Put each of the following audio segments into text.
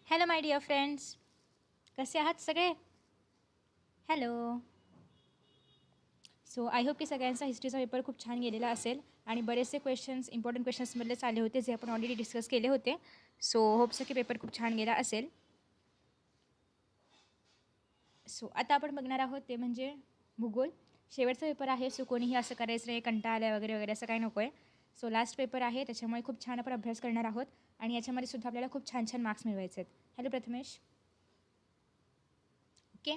Hello my dear friends, कसे आहात सगळे? हॅलो. सो आय होप की सगळ्यांचा हिस्ट्रीचा पेपर खूप छान गेलेला असेल आणि बरेचसे क्वेश्चन्स इम्पॉर्टंट क्वेश्चन्समधलेच आले होते जे आपण ऑलरेडी डिस्कस केले होते. सो होप्स की पेपर खूप छान गेला असेल. सो आता आपण बघणार आहोत ते म्हणजे भूगोल. शेवटचा पेपर आहे, सो कोणीही असं करायचं नाही कंटाळा आला वगैरे वगैरे असं काही नको आहे. सो लास्ट पेपर आहे, त्याच्यामुळे खूप छान आपण अभ्यास करणार आहोत आणि याच्यामध्ये सुद्धा आपल्याला खूप छान छान मार्क्स मिळवायचे आहेत. हॅलो प्रथमेश. ओके,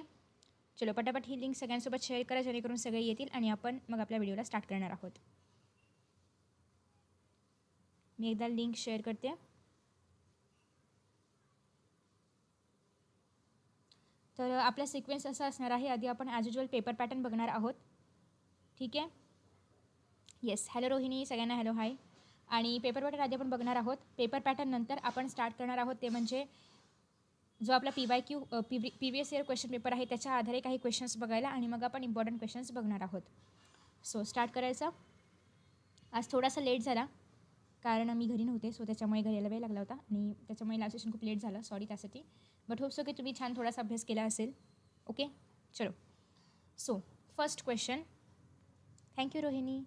चलो पटापट ही लिंक सगळ्यांसोबत शेअर करा जेणेकरून सगळे येतील आणि आपण मग आपल्या व्हिडिओला स्टार्ट करणार आहोत. मी एकदा लिंक शेअर करते. तर आपला सिक्वेन्स असा असणार आहे, आधी आपण ॲज युजल पेपर पॅटर्न बघणार आहोत. ठीक आहे. येस, हॅलो रोहिणी, सगळ्यांना हॅलो हाय. आणि पेपर पॅटर्न आधी आपण बघणार आहोत. पेपर पॅटर्न नंतर आपण स्टार्ट करणार आहोत ते म्हणजे जो आपला PYQ previous year question paper आहे त्याच्या आधारे काही क्वेश्चन्स बघायला आणि मग आपण इम्पॉर्टंट क्वेश्चन्स बघणार आहोत. सो स्टार्ट करायचं. आज थोडासा लेट झाला कारण मी घरी नव्हते, सो त्याच्यामुळे घरी यायला वेळ लागला होता आणि त्याच्यामुळे लास्ट सेशन खूप लेट झालं, सॉरी त्यासाठी. बट होप सो की तुम्ही छान थोडासा अभ्यास केला असेल. ओके, चलो. So first question. Thank you Rohini.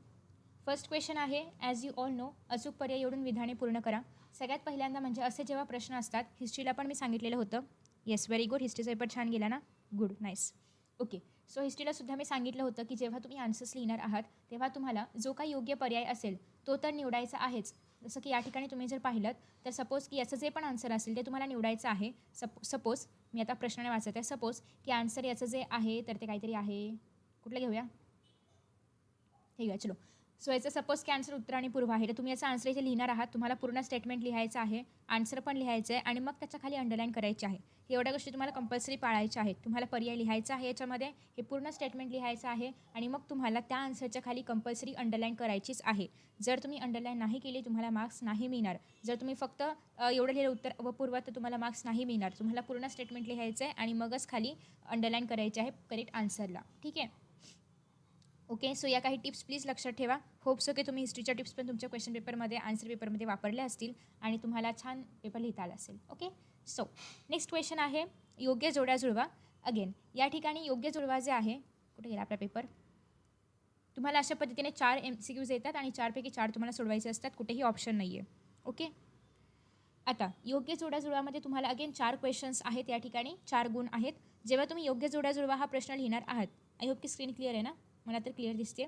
First question आहे, ॲज यू ऑल नो, अचूक पर्याय निवडून विधाने पूर्ण करा. सगळ्यात पहिल्यांदा म्हणजे असे जेव्हा प्रश्न असतात, हिस्ट्रीला पण मी सांगितलेलं होतं. Yes, very good. हिस्ट्रीचा पेपर छान गेला ना, गुड, नाईस. ओके, सो हिस्ट्रीलासुद्धा मी सांगितलं होतं की जेव्हा तुम्ही आन्सर्स लिहिणार आहात तेव्हा तुम्हाला जो काही योग्य पर्याय असेल तो तर निवडायचा आहेच. जसं की या ठिकाणी तुम्ही जर पाहिलं तर सपोज की याचं जे पण आन्सर असेल ते तुम्हाला निवडायचं आहे. सपोज मी आता प्रश्नाने वाचत आहे. सपोज की आन्सर याचं जे आहे तर ते काहीतरी आहे, कुठलं घेऊया, ठीक आहे, चलो. सो याचं सपोज की आन्सर उत्तर आणि पूर्व आहे, तर तुम्ही याचा आन्सर इथे लिहिणार आहात. तुम्हाला पूर्ण स्टेटमेंट लिहायचं आहे, आन्सर पण लिहायचं आहे आणि मग त्याच्या खाली अंडरलाईन करायची आहे. एवढ्या गोष्टी तुम्हाला कंपल्सरी पाळायच्या आहेत. तुम्हाला पर्याय लिहायचा आहे याच्यामध्ये, हे पूर्ण स्टेटमेंट लिहायचं आहे आणि मग तुम्हाला त्या आन्सरच्या खाली कंपल्सरी अंडरलाईन करायचीच आहे. जर तुम्ही अंडरलाईन नाही केली तुम्हाला मार्क्स नाही मिळणार. जर तुम्ही फक्त एवढं लिहिलं उत्तर व पूर्व तर तुम्हाला मार्क्स नाही मिळणार. तुम्हाला पूर्ण स्टेटमेंट लिहायचं आहे आणि मगच खाली अंडरलाईन करायचे आहे करेक्ट आन्सरला. ठीक आहे. ओके, सो या काही टिप्स प्लीज लक्षात ठेवा. होप सो की तुम्ही हिस्ट्रीच्या टिप्स पण तुमच्या क्वेश्चन पेपरमध्ये आन्सर पेपरमध्ये वापरल्या असतील आणि तुम्हाला छान पेपर लिहिता आला असेल. ओके, सो नेक्स्ट क्वेश्चन आहे, योग्य जोड्या जुळवा. अगेन या ठिकाणी योग्य जुळवा जे आहे, कुठे गेला आपला पेपर, तुम्हाला अशा पद्धतीने 4 MCQs येतात आणि 4पैकी 4 तुम्हाला सोडवायचे असतात, कुठेही ऑप्शन नाही आहे. ओके, आता योग्य जोड्या जुळवामध्ये तुम्हाला अगेन 4 क्वेश्चन्स आहेत. या ठिकाणी 4 गुण आहेत. जेव्हा तुम्ही योग्य जोड्या जुळवा हा प्रश्न लिहिणार आहात, आय होप की स्क्रीन क्लिअर आहे ना, मला तर क्लिअर दिसते.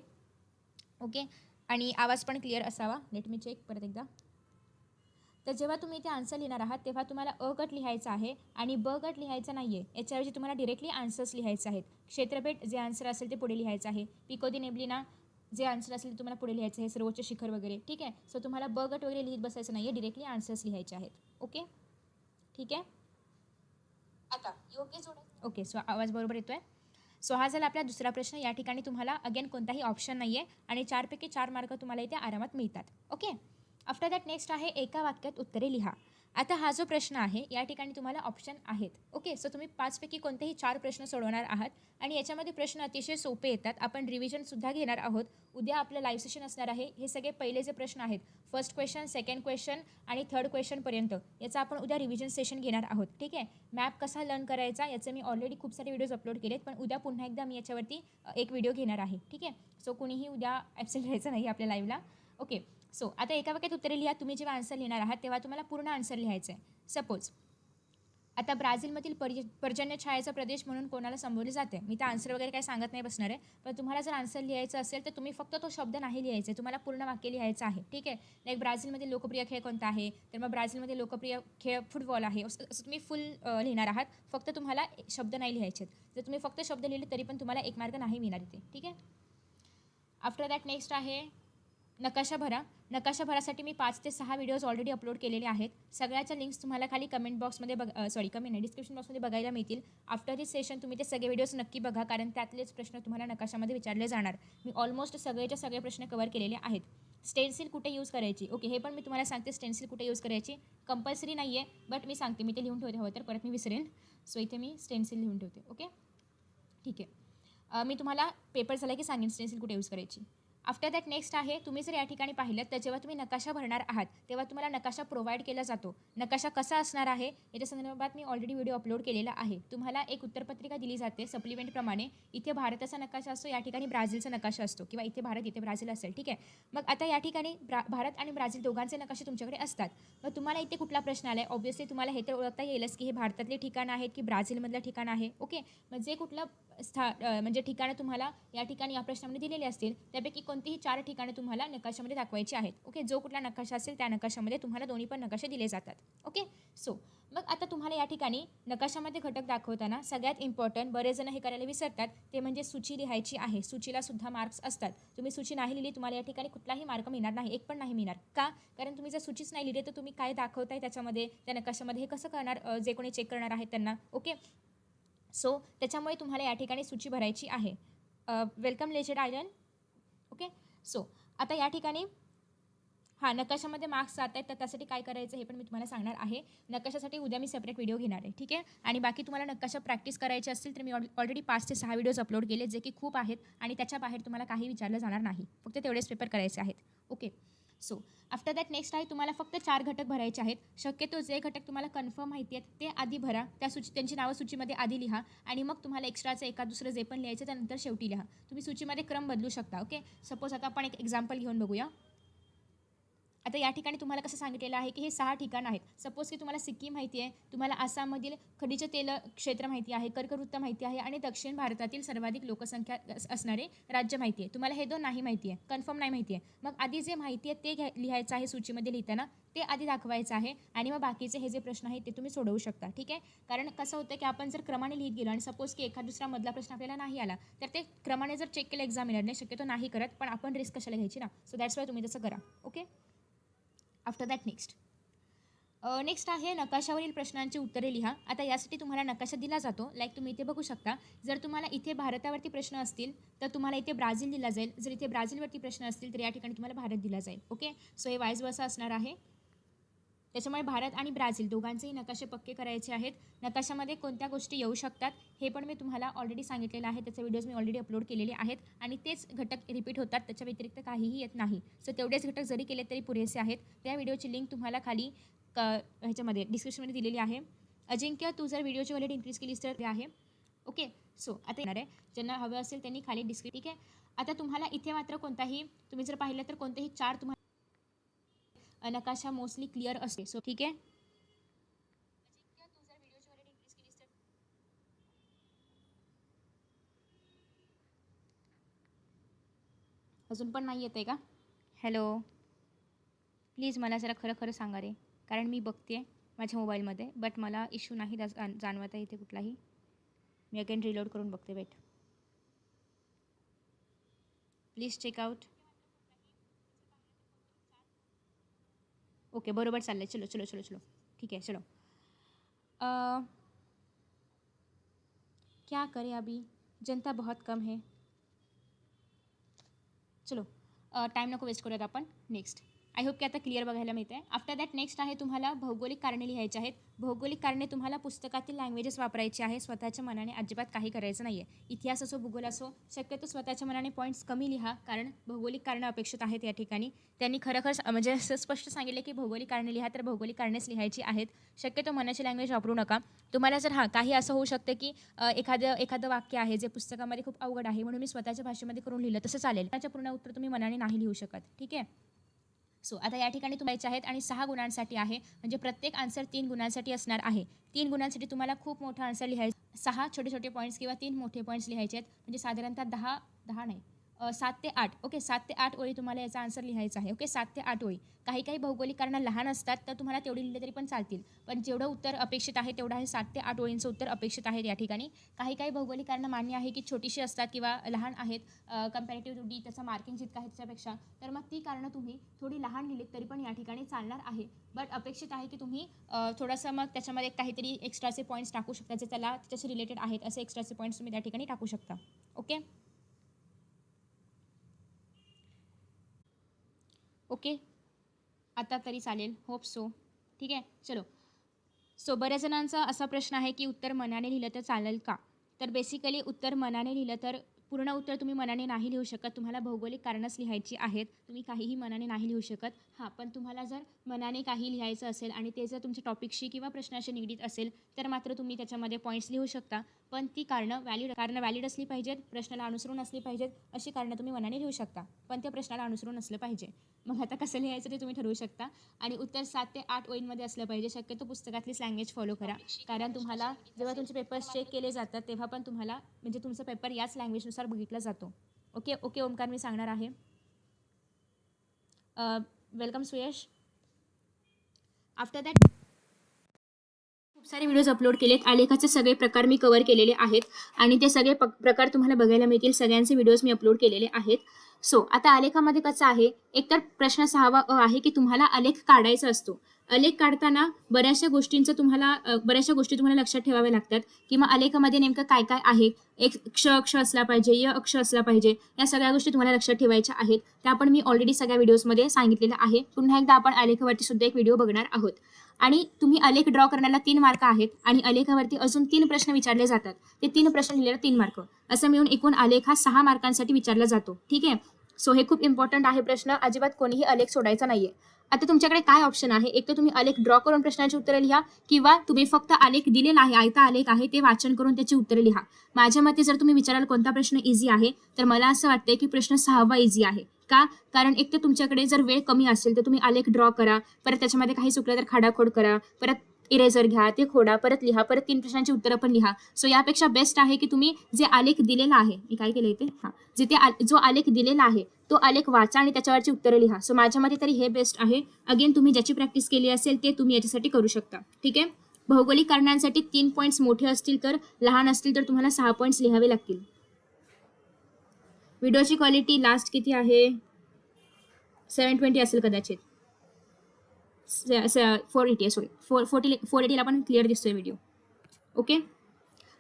ओके, आणि आवाज पण क्लिअर असावा. लेट मी चेक परत एकदा. तर जेव्हा तुम्ही इथे आन्सर लिहिणार आहात तेव्हा तुम्हाला अ गट लिहायचा आहे आणि ब गट लिहायचा नाही आहे. याच्याऐवजी तुम्हाला डिरेक्टली आन्सर्स लिहायचे आहेत. क्षेत्रपेठ जे आन्सर असेल ते पुढे लिहायचं आहे. पिको दी नेब्लिना जे आन्सर असेल ते तुम्हाला पुढे लिहायचं आहे. सर्वोच्च शिखर वगैरे. ठीक आहे, सो तुम्हाला ब गट वगैरे लिहित बसायचं नाही आहे, डिरेक्टली आन्सर्स लिहायचे आहेत. ओके, ठीक आहे. आता योग्य जोड्या, ओके, सो आवाज बरोबर येतो आहे. सो हा झाला आपला दुसरा प्रश्न. या ठिकाणी तुम्हाला अगेन कोणताही ऑप्शन नाही आहे आणि 4पैकी 4 मार्क तुम्हाला इथे आरामात मिळतात. ओके, आफ्टर दॅट नेक्स्ट आहे एका वाक्यात उत्तरे लिहा. आता हा जो प्रश्न आहे या ठिकाणी तुम्हाला ऑप्शन आहेत. ओके, सो तुम्ही 5पैकी कोणतेही 4 प्रश्न सोडवणार आहात आणि याच्यामध्ये प्रश्न अतिशय सोपे येतात. आपण रिव्हिजनसुद्धा घेणार आहोत. उद्या आपलं लाईव्ह सेशन असणार आहे. हे सगळे पहिले जे प्रश्न आहेत, फर्स्ट क्वेश्चन, सेकंड क्वेश्चन आणि थर्ड क्वेश्चनपर्यंत याचा आपण उद्या रिव्हिजन सेशन घेणार आहोत. ठीक आहे, मॅप कसा लर्न करायचा याचे मी ऑलरेडी खूप सारे व्हिडिओज अपलोड केलेत, पण उद्या पुन्हा एकदा मी याच्यावरती एक व्हिडिओ घेणार आहे. ठीक आहे, सो कुणीही उद्या ॲब्सेंट राहायचं नाही आपल्या लाईव्हला. ओके, सो आता एका वाक्यात उत्तरे लिहा. तुम्ही जेव्हा आन्सर लिहिणार आहात तेव्हा तुम्हाला पूर्ण आन्सर लिहायचं आहे. सपोज आता ब्राझीलमधील पर्जन्य छायेचा प्रदेश म्हणून कोणाला संबोधले जाते. मी तर आन्सर वगैरे काही सांगत नाही बसणार आहे, पण तुम्हाला जर आन्सर लिहायचं असेल तर तुम्ही फक्त तो शब्द नाही लिहायचा आहे, तुम्हाला पूर्ण वाक्य लिहायचं आहे. ठीक आहे, लाईक ब्राझीलमध्ये लोकप्रिय खेळ कोणता आहे, तर मग ब्राझीलमध्ये लोकप्रिय खेळ फुटबॉल आहे, असं तुम्ही फुल लिहिणार आहात. फक्त तुम्हाला शब्द नाही लिहायचे आहेत. जर तुम्ही फक्त शब्द लिहिले तरी पण तुम्हाला 1 मार्क नाही मिळणार इथे. ठीक आहे, आफ्टर दॅट नेक्स्ट आहे नकाशा भरा. नकाशा भरासाठी मी 5 ते 6 व्हिडिओज ऑलरेडी अपलोड केलेले आहेत. सगळ्याच्या लिंक्स तुम्हाला खाली कमेंट बॉक्समध्ये कमेंट नाही, डिस्क्रिप्शन बॉक्समध्ये बघायला मिळतील. आफ्टर दिस सेशन तुम्ही ते सगळे व्हिडिओज नक्की बघा, कारण त्यातलेच प्रश्न तुम्हाला नकाशामध्ये विचारले जाणार. मी ऑलमोस्ट सगळेच्या सगळे प्रश्न कव्हर केलेले आहेत. स्टेन्सिल कुठे यूज करायची, ओके, हे पण मी तुम्हाला सांगते. स्टेन्सिल कुठे यूज करायची कंपल्सरी नाही आहे, बट मी सांगते. मी ते लिहून ठेवते, हवं तर परत मी विसरेन. सो इथे मी स्टेन्सिल लिहून ठेवते. ओके, ठीक आहे. मी तुम्हाला पेपर झाला की सांगेन स्टेन्सिल कुठे यूज करायची. आफ्टर दॅट नेक्स्ट आहे, तुम्ही जर या ठिकाणी पाहिलं तर जेव्हा तुम्ही नकाशा भरणार आहात तेव्हा तुम्हाला नकाशा प्रोव्हाइड केला जातो. नकाशा कसा असणार आहे याच्या संदर्भात मी ऑलरेडी व्हिडिओ अपलोड केलेला आहे. तुम्हाला एक उत्तरपत्रिका दिली जाते सप्लिमेंटप्रमाणे. इथे भारताचा नकाशा असतो, या ठिकाणी ब्राझीलचा नकाशा असतो, किंवा इथे भारत इथे ब्राझील असेल. ठीक आहे. मग आता या ठिकाणी भारत आणि ब्राझील दोघांचे नकाशे तुमच्याकडे असतात. मग तुम्हाला इथे कुठला प्रश्न आला आहे, ऑब्व्हियसली तुम्हाला हे तर ओळखता येईलच की हे भारतातले ठिकाण आहेत की ब्राझीलमधलं ठिकाण आहे. ओके. मग जे कुठलं म्हणजे ठिकाणं तुम्हाला या ठिकाणी या प्रश्नामध्ये दिलेली असतील त्यापैकी कोणतीही 4 ठिकाणं तुम्हाला नकाशामध्ये दाखवायची आहेत. ओके. जो कुठला नकाशा असेल त्या नकाशामध्ये तुम्हाला दोन्ही पण नकाशे दिले जातात. ओके. सो मग आता तुम्हाला या ठिकाणी नकाशामध्ये घटक दाखवताना सगळ्यात इम्पॉर्टंट, बरेच जण हे करायला विसरतात, ते म्हणजे सूची लिहायची आहे. सूचीला सुद्धा मार्क्स असतात. तुम्ही सूची नाही लिहिली तुम्हाला या ठिकाणी कुठलाही मार्क मिळणार नाही, एक पण नाही मिळणार. का? कारण तुम्ही जर सूचीच नाही लिहिली तर तुम्ही काय दाखवताय त्याच्यामध्ये त्या नकाशामध्ये हे कसं करणार जे कोणी चेक करणार आहेत त्यांना. ओके. सो त्याच्यामुळे तुम्हाला या ठिकाणी सूची भरायची आहे. Welcome लेजेड island. ओके. सो आता या ठिकाणी नकाशामध्ये मार्क्स जात आहेत तर त्यासाठी काय करायचं हे पण मी तुम्हाला सांगणार आहे. नकाशासाठी उद्या मी सेपरेट व्हिडिओ घेणार आहे. ठीक आहे. आणि बाकी तुम्हाला नकाशा प्रॅक्टिस करायची असतील तर मी ऑलरेडी 5 ते 6 व्हिडिओज अपलोड केले जे की खूप आहेत आणि त्याच्या बाहेर तुम्हाला काही विचारलं जाणार नाही. फक्त तेवढेच पेपर करायचे आहेत. Okay. So after that next आहे, तुम्हाला फक्त 4 घटक भरायचे आहेत. शक्यतो जे घटक तुम्हाला कन्फर्म माहिती आहेत ते आधी भरा. त्यांची नावं सूचीमध्ये आधी लिहा आणि मग तुम्हाला एक्स्ट्राचं एका दुसरं जे पण लिहायचं त्यानंतर शेवटी लिहा. तुम्ही सूचीमध्ये क्रम बदलू शकता. ओके. सपोज आता आपण एक एक्झाम्पल घेऊन बघूया. आता या ठिकाणी तुम्हाला कसं सांगितलेलं आहे की हे 6 ठिकाणं आहेत. सपोज की तुम्हाला सिक्कीम माहिती आहे, तुम्हाला आसाममधील खनिज तेल क्षेत्र माहिती आहे, कर्कवृत्त माहिती आहे आणि दक्षिण भारतातील सर्वाधिक लोकसंख्या असणारे राज्य माहिती आहे. तुम्हाला हे 2 नाही माहिती आहे, कन्फर्म नाही माहिती आहे. मग आधी जे माहिती आहे ते लिहायचं आहे सूचीमध्ये लिहिताना, ते आधी दाखवायचं आहे आणि मग बाकीचे हे जे प्रश्न आहेत ते तुम्ही सोडवू शकता. ठीक आहे. कारण कसं होतं की आपण जर क्रमाने लिहित गेलो आणि सपोज की एखाद दुसरा मधला प्रश्न आपल्याला नाही आला तर ते क्रमाने जर चेक केलं एक्झामिनरने, शक्यतो नाही करत, पण आपण रिस्क कशाला घ्यायची ना. सो दॅट्स वाय तुम्ही तसं करा. ओके. आफ्टर दॅट नेक्स्ट आहे नकाशावरील प्रश्नांची उत्तरे लिहा. आता यासाठी तुम्हाला नकाशा दिला जातो. लाईक तुम्ही इथे बघू शकता. जर तुम्हाला इथे भारतावरती प्रश्न असतील तर तुम्हाला इथे ब्राझील दिला जाईल. जर इथे ब्राझीलवरती प्रश्न असतील तर या ठिकाणी तुम्हाला भारत दिला जाईल. ओके. सो हे वाईज वर्सा असणार आहे. त्याच्यामुळे भारत आणि ब्राझील दोघांचेही नकाशे पक्के करायचे आहेत. नकाशामध्ये कोणत्या गोष्टी येऊ शकतात हे पण मी तुम्हाला ऑलरेडी सांगितलेलं आहे. त्याचे व्हिडिओज मी ऑलरेडी अपलोड केलेले आहेत आणि तेच घटक रिपीट होतात, त्याच्या व्यतिरिक्त काहीही येत नाही. सो तेवढेच घटक जरी केले तरी पुरेसे आहेत. त्या व्हिडिओची लिंक तुम्हाला खाली ह्याच्यामध्ये डिस्क्रिप्शनमध्ये दिलेली आहे. अजिंक्य, तू जर व्हिडिओची ऑलरेडी इन्क्रीज केलीस तर आहे. ओके. सो आता येणार आहे, ज्यांना हवं असेल त्यांनी खाली ठीक आहे. आता तुम्हाला इथे मात्र कोणताही, तुम्ही जर पाहिलं तर कोणतेही 4 तुम्हाला नकाशा मोस्टली क्लिअर असते. सो ठीक आहे. अजून पण नाही येत आहे का? हॅलो, प्लीज मला जरा खरं खरं सांगा रे, कारण मी बघते माझ्या मोबाईलमध्ये बट मला इश्यू नाही जाणवत आहे इथे कुठलाही. मी अगेन रिलोड करून बघते. Weight, please checkout. ओके, बरोबर चाललं आहे. चलो चलो चलो चलो ठीक है. चलो क्या करें अभी, जनता बहुत कम है. चलो टाईम नको वेस्ट करूयात आपण. नेक्स्ट आय होप की आता क्लिअर बघायला मिळतं आहे. आफ्टर दॅट नेक्स्ट आहे, तुम्हाला भौगोलिक कारणे लिहायची आहेत. भौगोलिक कारणे तुम्हाला पुस्तकातील लँग्वेजेस वापरायचे आहे. स्वतःच्या मनाने अजिबात काही करायचं नाही आहे. इतिहास असो भूगोल असो, शक्यतो स्वतःच्या मनाने पॉईंट्स कमी लिहा, कारण भौगोलिक कारणं अपेक्षित आहेत या ठिकाणी. त्यांनी खरं म्हणजे असं स्पष्ट सांगितले की भौगोलिक कारणे लिहा, तर भौगोलिक कारणेच लिहायची आहेत. शक्यतो मनाची लँग्वेज वापरू नका. तुम्हाला जर काही असं होऊ शकतं की एखादं वाक्य आहे जे पुस्तकामध्ये खूप अवघड आहे म्हणून मी स्वतःच्या भाषेमध्ये करून लिहिलं, तसं चालेल. त्याच्या पूर्ण उत्तर तुम्ही मनाने नाही लिहू शकत. ठीक आहे. सो आता या ठिकाणी तुम्हाला आहेत आणि 6 गुणांसाठी आहे, म्हणजे प्रत्येक आन्सर 3 गुणांसाठी असणार आहे. 3 गुणांसाठी तुम्हाला खूप मोठा आन्सर लिहायचा, 6 छोटे छोटे पॉईंट्स किंवा 3 मोठे पॉईंट्स लिहायचे आहेत. म्हणजे साधारणतः 10 नाही 7 ते 8. ओके, 7 ते 8 ओळी तुम्हाला याचा आन्सर लिहायचा आहे. ओके, 7 ते 8 ओळी. काही भौगोलिक कारणं लहान असतात तर तुम्हाला तेवढी लिहिले तरी पण चालतील, पण जेवढं उत्तर अपेक्षित आहे तेवढं आहे. 7 ते 8 ओळींचं उत्तर अपेक्षित आहे या ठिकाणी. काही भौगोलिक कारणं मान्य आहे की छोटीशी असतात किंवा लहान आहेत कम्पॅरेटिव्ह टू डी, त्याचं मार्किंग जितकं आहे त्याच्यापेक्षा, तर मग ती कारणं तुम्ही थोडी लहान लिहिलीत तरी पण या ठिकाणी चालणार आहे. बट अपेक्षित आहे की तुम्ही थोडंसं मग त्याच्यामध्ये काहीतरी एक्स्ट्राचे पॉईंट्स टाकू शकता, जे त्याच्याशी रिलेटेड आहेत असे एक्स्ट्राचे पॉईंट्स तुम्ही त्या ठिकाणी टाकू शकता. ओके ओके, आता तरी चालेल, होप सो. ठीक आहे. चलो, सो बऱ्याच जणांचा असा प्रश्न आहे की उत्तर मनाने लिहिलं तर चालेल का? तर बेसिकली उत्तर मनाने लिहिलं तर पूर्ण उत्तर तुम्ही मनाने नाही लिहू शकत. तुम्हाला भौगोलिक कारणंच लिहायची आहेत. तुम्ही काहीही मनाने नाही लिहू शकत. हां, पण तुम्हाला जर मनाने काही लिहायचं असेल आणि ते जर तुमच्या टॉपिकशी किंवा प्रश्नाशी निगडीत असेल तर मात्र तुम्ही त्याच्यामध्ये पॉईंट्स लिहू शकता. पण ती कारणं व्हॅलिड असली पाहिजेत, प्रश्नाला अनुसरून असली पाहिजेत. अशी कारणं तुम्ही मनाने लिहू शकता, पण त्या प्रश्नाला अनुसरून असलं पाहिजे. मग आता कसं लिहायचं ते तुम्ही ठरवू शकता. आणि उत्तर 7 ते 8 ओळींमध्ये असलं पाहिजे. शक्यतो पुस्तकातलीच लँग्वेज फॉलो करा, कारण तुम्हाला जेव्हा तुमचे पेपर्स चेक केले जातात तेव्हा पण तुम्हाला म्हणजे तुमचा पेपर याच लँग्वेजनुसार बघितला जातो. ओके ओमकार, मी सांगणार आहे. वेलकम सुयश. आफ्टर दॅट खूप सारे व्हिडिओज अपलोड केलेत. आलेखाचे सगळे प्रकार मी कव्हर केलेले आहेत आणि ते सगळे प्रकार तुम्हाला बघायला मिळतील. सगळ्यांचे व्हिडिओज मी अपलोड केलेले आहेत. सो आता आलेखामध्ये कसं आहे, एकतर प्रश्न 6वा आहे की तुम्हाला आलेख काढायचा असतो. आलेख काढताना बऱ्याचशा गोष्टी तुम्हाला लक्षात ठेवाव्या लागतात, किंवा आलेखामध्ये नेमकं काय काय आहे. एक अक्ष असला पाहिजे, य अक्ष असला पाहिजे, या सगळ्या गोष्टी तुम्हाला लक्षात ठेवायच्या आहेत. त्या पण मी ऑलरेडी सगळ्या व्हिडिओजमध्ये सांगितलेल्या आहे. पुन्हा एकदा आपण आलेखावरती सुद्धा एक व्हिडिओ बघणार आहोत. आणि तुम्ही आलेख ड्रॉ करण्याला 3 मार्क आहेत आणि आलेखावरती अजून 3 प्रश्न विचारले जातात. ते 3 प्रश्न लिहिलेला 3 मार्क, असं मिळून एकूण आलेख हा 6 मार्कांसाठी विचारला जातो. ठीक आहे. सो हे खूप इम्पॉर्टंट आहे प्रश्न. अजिबात कोणीही आलेख सोडायचा नाहीये. आता तुमच्याकडे काय ऑप्शन आहे, एक तर तुम्ही आलेख ड्रॉ करून प्रश्नाची उत्तरे लिहा, किंवा तुम्ही फक्त आलेख दिलेला आहे, आयता आलेख आहे, ते वाचन करून त्याची उत्तरे लिहा. माझ्या मते जर तुम्ही विचाराल कोणता प्रश्न इझी आहे, तर मला असं वाटतंय की प्रश्न 6वा इझी आहे. का? कारण एक तर तुमच्याकडे जर वेळ कमी असेल तर तुम्ही आलेख ड्रॉ करा, परत त्याच्यामध्ये काही चुकलं तर खाडाखोड करा, परत इरेजर घ्या, ते खोडा, परत लिहा, परत 3 प्रश्नांची उत्तरं पण लिहा. सो यापेक्षा बेस्ट आहे की तुम्ही जे आलेख दिलेला आहे, मी काय केलं इथे, जो आलेख दिलेला आहे तो आलेख वाचा आणि त्याच्यावरची उत्तरं लिहा. सो माझ्या मते तरी हे बेस्ट आहे. अगेन तुम्ही ज्याची प्रॅक्टिस केली असेल ते तुम्ही याच्यासाठी करू शकता. ठीक आहे. भौगोलिक कारणांसाठी 3 पॉईंट्स मोठे असतील तर, लहान असतील तर तुम्हाला 6 पॉईंट्स लिहावे लागतील. व्हिडिओची क्वालिटी लास्ट किती आहे, 720 असेल कदाचित, 480 सॉरी 480ला पण क्लिअर दिसतोय video. Okay.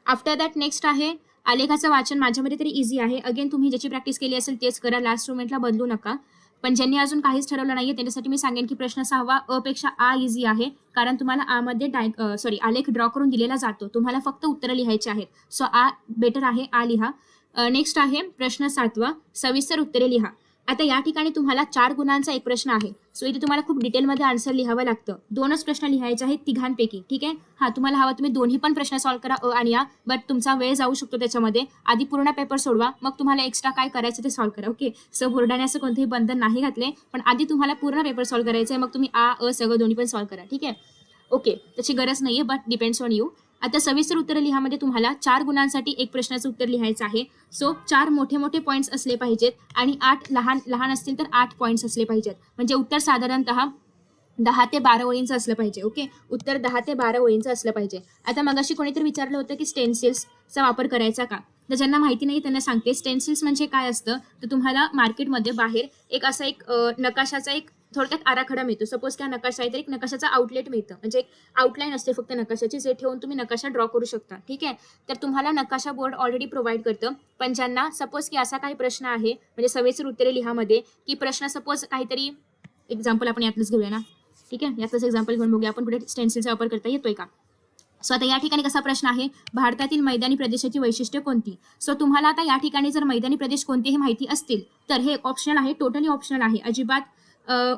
After that next आहे आलेखाचं वाचन. माझ्यामध्ये तरी इझी आहे. अगेन तुम्ही ज्याची प्रॅक्टिस केली असेल तेच करा, लास्ट मोमेंटला बदलू नका. पण ज्यांनी अजून काहीच ठरवलं नाहीये त्यांच्यासाठी मी सांगेन की प्रश्न 6वा अ पेक्षा आ इझी आहे, कारण तुम्हाला आमध्ये आलेख ड्रॉ करून दिलेला जातो, तुम्हाला फक्त उत्तरं लिहायची आहेत. सो आ बेटर आहे, आ लिहा. नेक्स्ट आहे प्रश्न 7वा, सविस्तर उत्तरे लिहा. आता या ठिकाणी तुम्हाला 4 गुणांचा एक प्रश्न आहे. सो इथे तुम्हाला खूप डिटेलमध्ये आन्सर लिहावं लागतं. 2च प्रश्न लिहायचे आहेत तिघांपैकी. ठीक आहे. हा, तुम्हाला हवा तुम्ही दोन्ही पण प्रश्न सॉल्व्ह करा, अ आणि आ, बट तुमचा वेळ जाऊ शकतो त्याच्यामध्ये. आधी पूर्ण पेपर सोडवा, मग तुम्हाला एक्स्ट्रा काय करायचं ते सॉल्व्ह करा. ओके. सो बोर्डाने असं कोणतेही बंधन नाही घातले, पण आधी तुम्हाला पूर्ण पेपर सॉल्व्ह करायचं आहे, मग तुम्ही आ अ सगळं दोन्ही पण सॉल्व्ह करा. ठीक आहे. ओके, त्याची गरज नाहीये, बट डिपेंड्स ऑन यू. आता सविस्तर उत्तर लिहामध्ये तुम्हाला 4 गुणांसाठी एक प्रश्नाचं उत्तर लिहायचं आहे. सो 4 मोठे मोठे पॉईंट्स असले पाहिजेत आणि 8 लहान असतील तर 8 पॉईंट्स असले पाहिजेत. म्हणजे उत्तर साधारणतः 10 ते 12 ओळींचं असलं पाहिजे. ओके. उत्तर 10 ते 12 ओळींचं असलं पाहिजे. आता मगाशी कोणीतरी विचारलं होतं की स्टेन्सिल्सचा वापर करायचा का, तर ज्यांना माहिती नाही त्यांना सांगते. स्टेन्सिल्स म्हणजे काय असतं, तर तुम्हाला मार्केटमध्ये बाहेर एक नकाशाचा एक थोडक्यात आराखडा मिळतो. सपोज क्या नकाशा आहे तर एक नकाशाचा आउटलेट मिळतं, म्हणजे एक आउटलाईन असते फक्त नकाशाची, जे ठेवून तुम्ही नकाशा ड्रॉ करू शकता. ठीक आहे. तर तुम्हाला नकाशा बोर्ड ऑलरेडी प्रोव्हाइड करतं. पण ज्यांना सपोज की असा काही प्रश्न आहे, म्हणजे सविस्तर उत्तरे लिहामध्ये, की प्रश्न सपोज काहीतरी एक्झाम्पल आपण यातलंच घेऊया ना. ठीक आहे. यातलंच एक्झाम्पल घेऊन बघूया आपण पुढे स्टेन्सिलचा वापर करता येतोय का. सो आता या ठिकाणी कसा प्रश्न आहे, भारतातील मैदानी प्रदेशाची वैशिष्ट्ये कोणती. सो तुम्हाला आता या ठिकाणी जर मैदानी प्रदेश कोणतेही माहिती असतील तर हे ऑप्शनल आहे, टोटली ऑप्शनल आहे.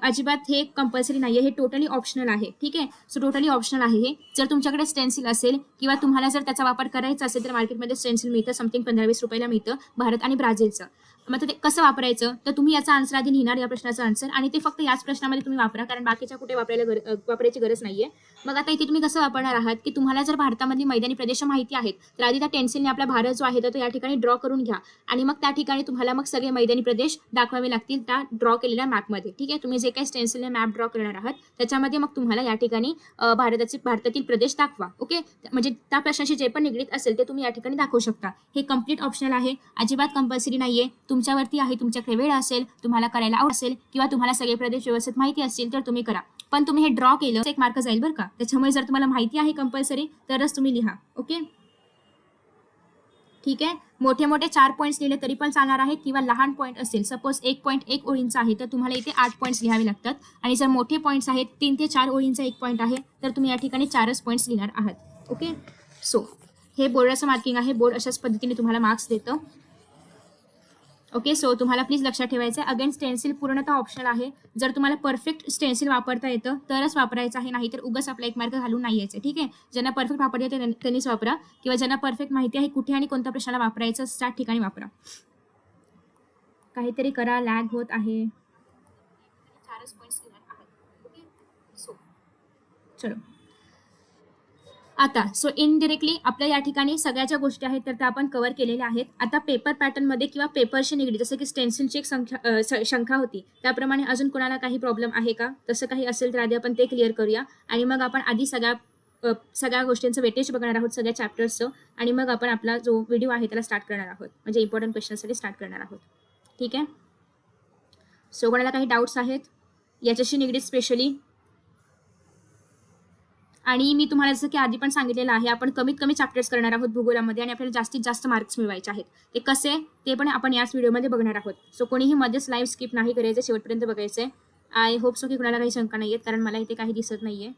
अजिबात हे कंपल्सरी नाहीये, हे टोटली ऑप्शनल आहे. ठीक आहे. सो टोटली ऑप्शनल आहे हे. जर तुमच्याकडे स्टेन्सिल असेल किंवा तुम्हाला जर त्याचा वापर करायचा असेल तर मार्केटमध्ये स्टेन्सिल मिळतं, समथिंग 15-20 रुपयाला मिळतं, भारत आणि ब्राझीलचं. मग ते कसं वापरायचं, तर तुम्ही याचा आन्सर आधी लिहिणार, या प्रश्नाचा आन्सर, आणि ते फक्त याच प्रश्नामध्ये तुम्ही वापरा, कारण बाकीच्या कुठे वापरायची गरज नाहीये. मग आता इथे तुम्ही कसं वापरणार आहात, की तुम्हाला जर भारतामधली मैदानी प्रदेश माहिती आहेत तर आधी त्या टेन्सिलने आपला भारत जो आहे तो या ठिकाणी ड्रॉ करून घ्या, आणि मग त्या ठिकाणी तुम्हाला मग सगळे मैदानी प्रदेश दाखवावे लागतील त्या ड्रॉ केलेल्या मॅपमध्ये. ठीक आहे. तुम्ही जे काही स्टेन्सिलने मॅप ड्रॉ करणार आहात त्याच्यामध्ये मग तुम्हाला या ठिकाणी भारतातील प्रदेश दाखवा. ओके. म्हणजे त्या प्रश्नाशी जे पण निगडीत असेल ते तुम्ही या ठिकाणी दाखवू शकता. हे कम्प्लीट ऑप्शनल आहे, अजिबात कंपल्सरी नाहीये. तुमच्यावरती आहे, तुमच्याकडे वेळ असेल, तुम्हाला करायला आवड असेल, किंवा तुम्हाला सगळे प्रदेश व्यवस्थित माहिती असतील तर तुम्ही करा. पण तुम्ही हे ड्रॉ केलं एक मार्क जाईल बरं का. त्याच्यामुळे जर तुम्हाला माहिती आहे कंपल्सरी तरच तुम्ही लिहा. ओके. ठीक आहे. मोठे मोठे 4 पॉईंट्स लिहिले तरी पण चालणार आहेत, किंवा लहान पॉईंट असेल, सपोज 1.1 ओळींचा आहे तर तुम्हाला इथे 8 पॉईंट्स लिहावे लागतात, आणि जर मोठे पॉईंट्स आहेत 3 ते 4 ओळींचा 1 पॉईंट आहे तर तुम्ही या ठिकाणी 4च पॉईंट्स लिहिणार आहात. ओके. सो हे बोर्डाचं मार्किंग आहे. बोर्ड अशाच पद्धतीने तुम्हाला मार्क्स देतं. ओके. सो तुम्हाला प्लीज लक्षात ठेवायचं आहे, अगेन स्टेन्सिल पूर्णतः ऑप्शनल आहे. जर तुम्हाला परफेक्ट स्टेन्सिल वापरता येतं तरच वापरायचं आहे, नाही तर उगाच आपला 1 मार्क घालून नाही यायचं. ठीक आहे. ज्यांना परफेक्ट वापरता येतं त्यांनीच वापरा, किंवा ज्यांना परफेक्ट माहिती आहे कुठे आणि कोणत्या प्रश्नाला वापरायचं त्या ठिकाणी वापरा. काहीतरी करा, लॅग होत आहे. 4च पॉईंट्स आहेत. ओके. सो चलो आता सो इनडिरेक्टली आपल्या या ठिकाणी सगळ्या ज्या गोष्टी आहेत तर त्या आपण कव्हर केलेल्या आहेत. आता पेपर पॅटर्नमध्ये किंवा पेपरशी निगडीत जसं की स्टेन्सिलची एक शंका होती, त्याप्रमाणे अजून कोणाला काही प्रॉब्लेम आहे का? तसं काही असेल तर आधी आपण ते क्लिअर करूया आणि मग आपण आधी सगळ्या गोष्टींचं वेटेज बघणार आहोत, सगळ्या चॅप्टर्सचं, आणि मग आपण आपला जो व्हिडिओ आहे त्याला स्टार्ट करणार आहोत, म्हणजे इम्पॉर्टंट क्वेश्चनसाठी स्टार्ट करणार आहोत. ठीक आहे. सो कोणाला काही डाऊट्स आहेत याच्याशी निगडीत स्पेशली? आणि मी तुम्हाला जसं की आधी पण सांगितलेलं आहे, आपण कमीत कमी चॅप्टर्स करणार आहोत भूगोलामध्ये आणि आपल्याला जास्तीत जास्त मार्क्स मिळवायचे आहेत. ते कसे ते पण आपण याच व्हिडिओमध्ये बघणार आहोत. सो कोणीही मध्येच लाईव्ह स्किप नाही करायचं, शेवटपर्यंत बघायचं आहे. आय होप सो की कुणाला काही शंका नाही आहेत, कारण मला इथे काही दिसत नाही आहे.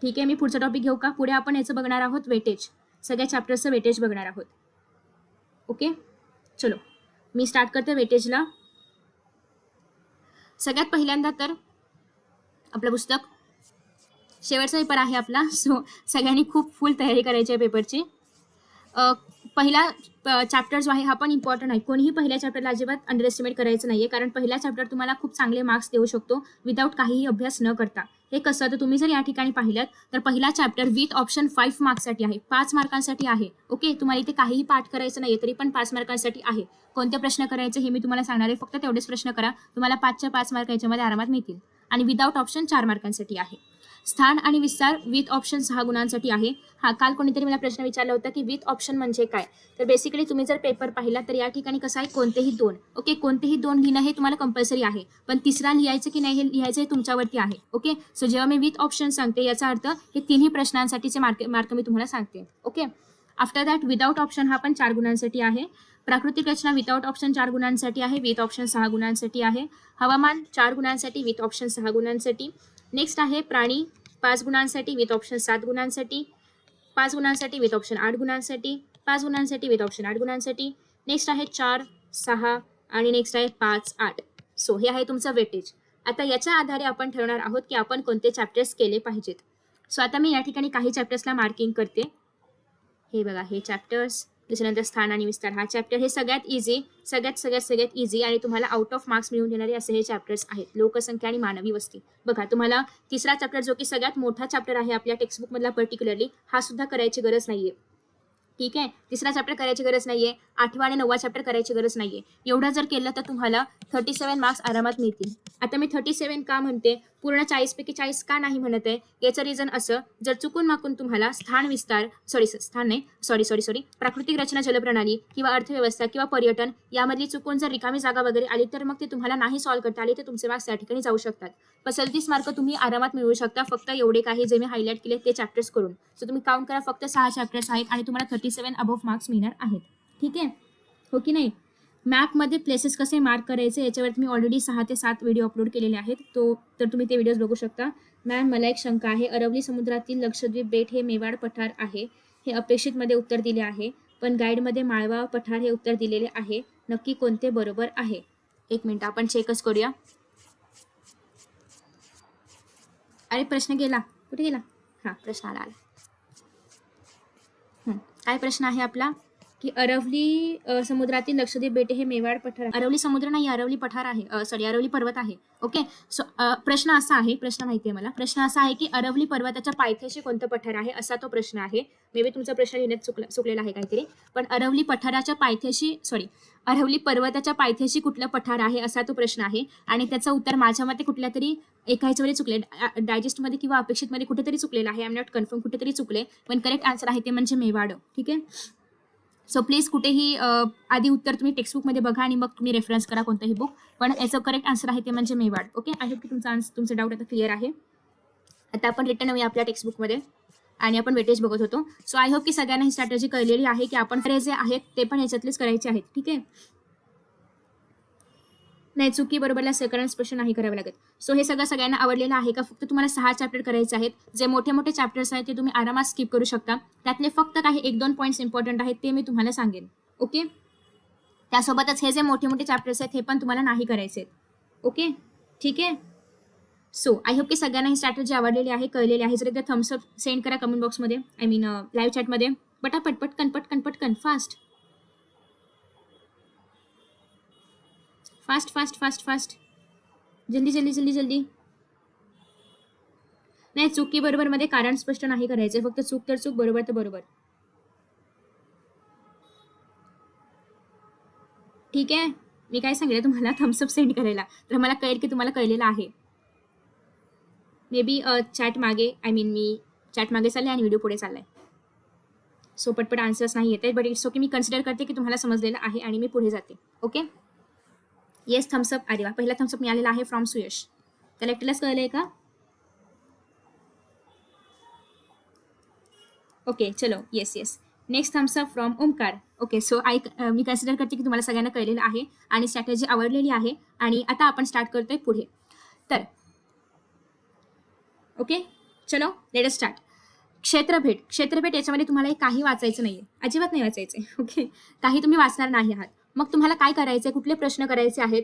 ठीक आहे. मी पुढचा टॉपिक घेऊ का? पुढे आपण याचं बघणार आहोत वेटेज, सगळ्या चॅप्टर्सचं वेटेज बघणार आहोत. ओके. चलो मी स्टार्ट करते वेटेजला. सगळ्यात पहिल्यांदा तर आपलं पुस्तक, शेवटचा पेपर आहे आपला, सो सगळ्यांनी खूप फुल तयारी करायची आहे पेपरची. पहिला चॅप्टर जो आहे हा पण इम्पॉर्टंट आहे. कोणीही पहिल्या चॅप्टरला अजिबात अंडर एस्टिमेट करायचं नाही आहे, कारण पहिला चॅप्टर तुम्हाला खूप चांगले मार्क्स देऊ शकतो विदाऊट काहीही अभ्यास न करता. हे कसं, तर तुम्ही जर या ठिकाणी पाहिलं तर पहिला चॅप्टर विथ ऑप्शन 5 मार्क्ससाठी आहे, 5 मार्कांसाठी आहे. ओके. तुम्हाला इथे काहीही पाठ करायचं नाही तरी पण 5 मार्कांसाठी आहे. कोणते प्रश्न करायचे हे मी तुम्हाला सांगणार आहे, फक्त तेवढेच प्रश्न करा, तुम्हाला 5च्या 5 मार्क याच्यामध्ये आरामात मिळतील. आणि विदाऊट ऑप्शन 4 मार्कांसाठी आहे. स्थान आणि विस्तार विथ ऑप्शन 6 गुणांसाठी आहे. हा, काल कोणीतरी मला प्रश्न विचारला होता की विथ ऑप्शन म्हणजे काय, तर बेसिकली तुम्ही जर पेपर पाहिला तर या ठिकाणी कसं आहे, कोणतेही 2, ओके, कोणतेही 2 लिहिणं हे तुम्हाला कंपल्सरी आहे, पण तिसरा लिहायचं की नाही हे लिहायचं हे तुमच्यावरती आहे. ओके. सो जेव्हा मी विथ ऑप्शन सांगते याचा अर्थ हे तिन्ही प्रश्नांसाठीचे मार्क मी तुम्हाला सांगते. Okay. After that without option हा पण 4 गुणांसाठी आहे. प्राकृतिक रचना विदाऊट ऑप्शन 4 गुणांसाठी आहे, विथ ऑप्शन 6 गुणांसाठी आहे. हवामान 4 गुणांसाठी, विथ ऑप्शन 6 गुणांसाठी. नेक्स्ट आहे प्राणी 5 गुणांसाठी, विथ ऑप्शन 7 गुणांसाठी. 5 गुणांसाठी, विथ ऑप्शन 8 गुणांसाठी. 5 गुणांसाठी, विथ ऑप्शन 8 गुणांसाठी. नेक्स्ट आहे 4, 6 आणि नेक्स्ट आहे 5, 8. सो हे आहे तुमचं वेटेज. आता याच्या आधारे आपण ठरवणार आहोत की आपण कोणते चॅप्टर्स केले पाहिजेत. सो आता मी या ठिकाणी काही चॅप्टर्सला मार्किंग करते. हे बघा, हे चॅप्टर्स, त्याच्यानंतर स्थान आणि विस्तार हा चॅप्टर, हे सगळ्यात इझी, सगळ्यात इझी आणि तुम्हाला आउट ऑफ मार्क्स मिळवून देणारे असे हे चॅप्टर्स आहेत. लोकसंख्या आणि मानवी वस्ती. बघा, तुम्हाला तिसरा चॅप्टर जो की सगळ्यात मोठा चॅप्टर आहे आपल्या टेक्स्टबुकमधला पर्टिक्युलरली, हा सुद्धा करायची गरज नाहीये. ठीक आहे. तिसरा चॅप्टर करायची गरज नाहीये, 8वा आणि 9वा चॅप्टर करायची गरज नाहीये. एवढं जर केलं तर तुम्हाला 37 मार्क्स आरामात मिळतील. आता मी 37 का म्हणते, पूर्ण 40 पैकी 40 का नाही म्हणत आहे, याचं रिझन असं, जर चुकून माकून तुम्हाला स्थान विस्तार सॉरी प्राकृतिक रचना, जलप्रणाली किंवा अर्थव्यवस्था किंवा पर्यटन यामधली चुकून जर रिकामी जागा वगैरे आली तर मग ते तुम्हाला नाही सॉल्व्ह करता आले तर तुमचे मार्क्स त्या ठिकाणी जाऊ शकतात. पण 37 मार्क तुम्ही आरामात मिळवू शकता, फक्त एवढे काही जे मी हायलाइट केले ते चॅप्टर्स करून. सो तुम्ही काउंट करा, फक्त 6 चॅप्टर्स आहेत आणि तुम्हाला 37 अबव्ह मार्क्स मिळणार आहेत. ठीक आहे, हो की नाही? मॅपमध्ये प्लेसेस कसे मार्क करायचे याच्यावरती मी ऑलरेडी 6 ते 7 व्हिडिओ अपलोड केलेले आहेत, तर तुम्ही ते व्हिडिओज बघू शकता. मॅम, मला एक शंका आहे, अरवली समुद्रातील लक्षद्वीप बेट हे मेवाड पठार आहे, हे अपेक्षितमध्ये उत्तर दिले आहे, पण गाईडमध्ये माळवा पठार हे उत्तर दिलेले आहे, नक्की कोणते बरोबर आहे? 1 मिनिट, आपण चेकच करूया. अरे प्रश्न गेला, कुठे गेला? हां, प्रश्न आला. काय प्रश्न आहे आपला, की अरवली समुद्रातील लक्षद्वीप बेटे हे मेवाड पठार. अरवली समुद्र नाही, अरवली पठार आहे, अरवली पर्वत आहे. ओके. सो प्रश्न असा आहे, प्रश्न माहिती आहे मला, प्रश्न असा आहे की अरवली पर्वताच्या पायथ्याशी कोणतं पठार आहे, असा तो प्रश्न आहे. मे बी तुमचा प्रश्न लिहिण्यात चुकलेला आहे काहीतरी, पण अरवली पर्वताच्या पायथ्याशी कुठलं पठार आहे असा तो प्रश्न आहे. आणि त्याचं उत्तर माझ्या मते कुठल्या तरी एका ह्याच्यावर चुकले, डायजेस्टमध्ये किंवा अपेक्षितमध्ये कुठेतरी चुकलेलं आहे. आय एम नॉट कन्फर्म, कुठेतरी चुकले, पण करेक्ट आन्सर आहे ते म्हणजे मेवाड. ठीक आहे. सो प्लीज कुठेही आधी उत्तर तुम्ही टेक्स्टबुकमध्ये बघा आणि मग तुम्ही रेफरन्स करा कोणतंही बुक, पण याचं करेक्ट आन्सर आहे ते म्हणजे मेवाड. ओके. आय होप की तुमचा डाऊट आता क्लिअर आहे. आता आपण रिटर्न येऊया आपल्या टेक्स्टबुकमध्ये आणि आपण वेटेज बघत होतो. सो आय होप की सगळ्यांना ही स्ट्रॅटेजी कळलेली आहे की आपण जे आहेत ते पण ह्याच्यातलेच करायचे आहेत. ठीक आहे. नाही, चुकी बरोबरला सेकंड स्पष्ट नाही करावं लागत. सो हे सगळं सगळ्यांना आवडलेलं आहे का? फक्त तुम्हाला 6 चॅप्टर करायचे आहेत. जे मोठे मोठे चॅप्टर्स आहेत ते तुम्ही आरामात स्किप करू शकता. त्यातले फक्त काही 1-2 पॉईंट्स इम्पॉर्टंट आहेत ते मी तुम्हाला सांगेन. ओके. त्यासोबतच हे जे मोठे मोठे चॅप्टर्स आहेत हे पण तुम्हाला नाही करायचे आहेत. ओके, ठीक आहे. सो आय होप की सगळ्यांना ही स्ट्रॅटेजी आवडलेली आहे, कळलेली आहे. जर एकदा थम्सअप सेंड करा कमेंट बॉक्समध्ये, आय मीन लाईव्ह चॅटमध्ये. पटापट, पटकन पटकन पटकन, fast fast fast fast fast, जल्दी जल्दी जल्दी जल्दी. नाही, चुकी बरोबर मध्ये कारण स्पष्ट नाही करायचे, फक्त चूक तर चूक, बरोबर तर बरोबर. ठीक आहे. मी काय सांगितलं तुम्हाला, थम्सअप सेंड करायला, तर मला कळेल की तुम्हाला कळलेलं आहे. मे बी चॅट मागे, आय मीन मी चॅट मागे चालले आणि व्हिडिओ पुढे चाललाय. सो पटपट आन्सर्स नाही येते, but it's okay. Me consider करते की तुम्हाला समजलेलं आहे आणि मी पुढे जाते. ओके. Yes, Thums Up. अरे वा, पहिला थम्सअप मिळालेला आहे फ्रॉम सुयश. त्याला एकट्यालाच कळलंय का? ओके, चलो. Yes yes. Next Thums Up from Omkar. Okay, so me consider करते की तुम्हाला सगळ्यांना कळलेलं आहे आणि स्ट्रॅटेजी आवडलेली आहे. आणि आता आपण स्टार्ट करतोय पुढे. तर ओके, चलो लेट अस स्टार्ट. क्षेत्रभेट. क्षेत्रभेट याच्यामध्ये तुम्हाला काही वाचायचं नाहीये, अजिबात नाही वाचायचे. ओके, काही तुम्ही वाचणार नाही आहात. मग तुम्हाला काय करायचंय, कुठले प्रश्न करायचे आहेत,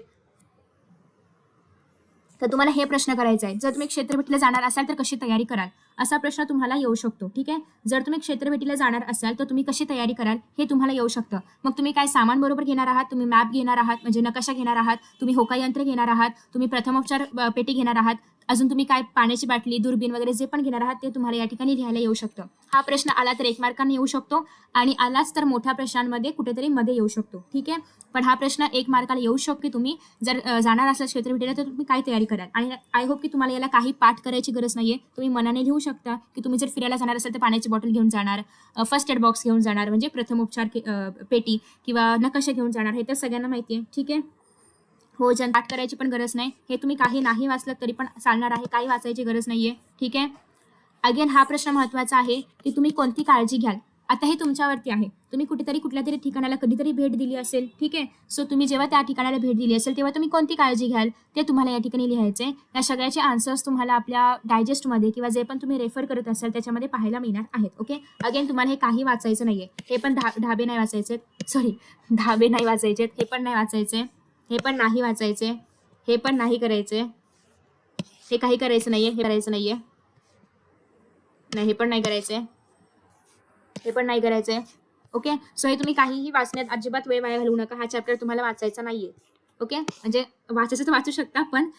तर तुम्हाला हे प्रश्न करायचे आहेत. जर तुम्ही क्षेत्रभेटीला जाणार असाल तर कशी तयारी कराल, असा प्रश्न तुम्हाला येऊ शकतो. ठीक आहे. जर तुम्ही क्षेत्रभेटीला जाणार असाल तर तुम्ही कशी तयारी कराल हे तुम्हाला येऊ शकतं. मग तुम्ही काय सामान बरोबर घेणार आहात, तुम्ही मॅप घेणार आहात, म्हणजे नकाशा घेणार आहात, तुम्ही होका यंत्र घेणार आहात, तुम्ही प्रथमोपचार पेटी घेणार आहात, अजून तुम्ही काय पाण्याची बाटली, दुर्बीण वगैरे जे पण घेणार आहात ते तुम्हाला या ठिकाणी लिहायला येऊ शकतं. हा प्रश्न आला तर 1 मार्काने येऊ शकतो आणि आलाच तर मोठ्या प्रश्नांमध्ये कुठेतरी मध्ये येऊ शकतो. ठीक आहे. पण हा प्रश्न 1 मार्काला येऊ शकतो की तुम्ही जर जाणार असाल क्षेत्रभेटीला तर तुम्ही काय तयारी कराल. आणि आय होप की तुम्हाला याला काही पाठ करायची गरज नाहीये, तुम्ही मनाने लिहू शकता की तुम्ही जर फिरायला जाणार असाल तर पाण्याची बॉटल घेऊन जाणार, फर्स्ट एड बॉक्स घेऊन जाणार, म्हणजे प्रथमोपचार पेटी किंवा नकाशा घेऊन जाणार, हे तर सगळ्यांना माहिती आहे. ठीक आहे. हो, पाठ करायची पण गरज नाही, हे तुम्ही काही नाही वाचलं तरी पण चालणार आहे, काही वाचायची गरज नाहीये. ठीक आहे. अगेन हा प्रश्न महत्वाचा आहे की तुम्ही कोणती काळजी घ्याल. आता हे तुमच्यावरती आहे, तुम्ही कुठेतरी कुठल्या तरी ठिकाणाला कधीतरी भेट दिली असेल. ठीक आहे. सो तुम्ही जेव्हा त्या ठिकाणाला भेट दिली असेल तेव्हा तुम्ही कोणती काळजी घ्याल ते तुम्हाला या ठिकाणी लिहायचे. या सगळ्याचे आन्सर्स तुम्हाला आपल्या डायजेस्टमध्ये किंवा जे पण तुम्ही रेफर करत असाल त्याच्यामध्ये पाहायला मिळणार आहेत. ओके. अगेन तुम्हाला हे काही वाचायचं नाहीये, हे पण ढाबे नाही वाचायचे, सॉरी ढाबे नाही वाचायचे, हे पण नाही वाचायचे, हे पण नाही वाचायचे, हे पण नाही करायचे, हे काही करायचं नाहीये, हे करायचं नाहीये, नाही हे पण नाही करायचंय, हे पण नाही करायचंय. ओके. सो हे तुम्ही काहीही वाचण्यात अजिबात वेळ वाया घालवू नका, हा चॅप्टर तुम्हाला वाचायचा नाहीये. ओके. म्हणजे वाचायचं तर वाचू शकता पण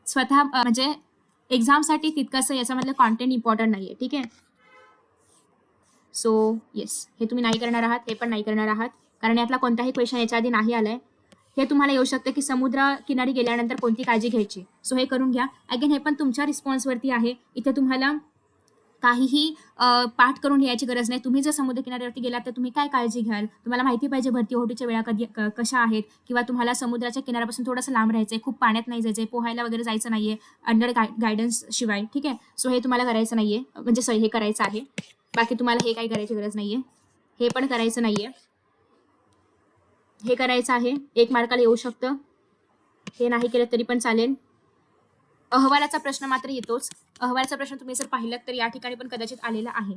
स्वतः म्हणजे एक्झामसाठी तितकंसं याच्यामधलं कॉन्टेंट इम्पॉर्टंट नाहीये. ठीक आहे. सो येस, हे तुम्ही नाही करणार आहात, हे पण नाही करणार आहात, कारण यातला कोणताही क्वेश्चन याच्या आधी नाही आलाय. हे तुम्हाला येऊ शकतं की समुद्र किनारी गेल्यानंतर कोणती काळजी घ्यायची. सो हे करून घ्या. अगेन हे पण तुमच्या रिस्पॉन्सवरती आहे, इथे तुम्हाला काहीही पाठ करून लिहायची गरज नाही. तुम्ही जर समुद्रकिनाऱ्यावरती गेलात तर तुम्ही काय काळजी घ्याल, तुम्हाला माहिती पाहिजे भरती ओहोटीच्या वेळा कधी कशा आहेत, किंवा तुम्हाला समुद्राच्या किनाऱ्यापासून थोडंसं लांब राहायचंय, खूप पाण्यात नाही जायचंय, पोहायला वगैरे जायचं नाहीये अंडर गायडन्स शिवाय. ठीक आहे. सो हे तुम्हाला करायचं नाहीये, म्हणजे सॉरी हे करायचं आहे. बाकी तुम्हाला हे काही करायची गरज नाहीये, हे पण करायचं नाहीये, हे करायचं आहे, 1 मार्काला येऊ शकतं, हे नाही केलं तरी पण चालेल. अहवालाचा प्रश्न मात्र येतोच. अहवालाचा प्रश्न तुम्ही जर पाहिलं तर या ठिकाणी पण कदाचित आलेला आहे.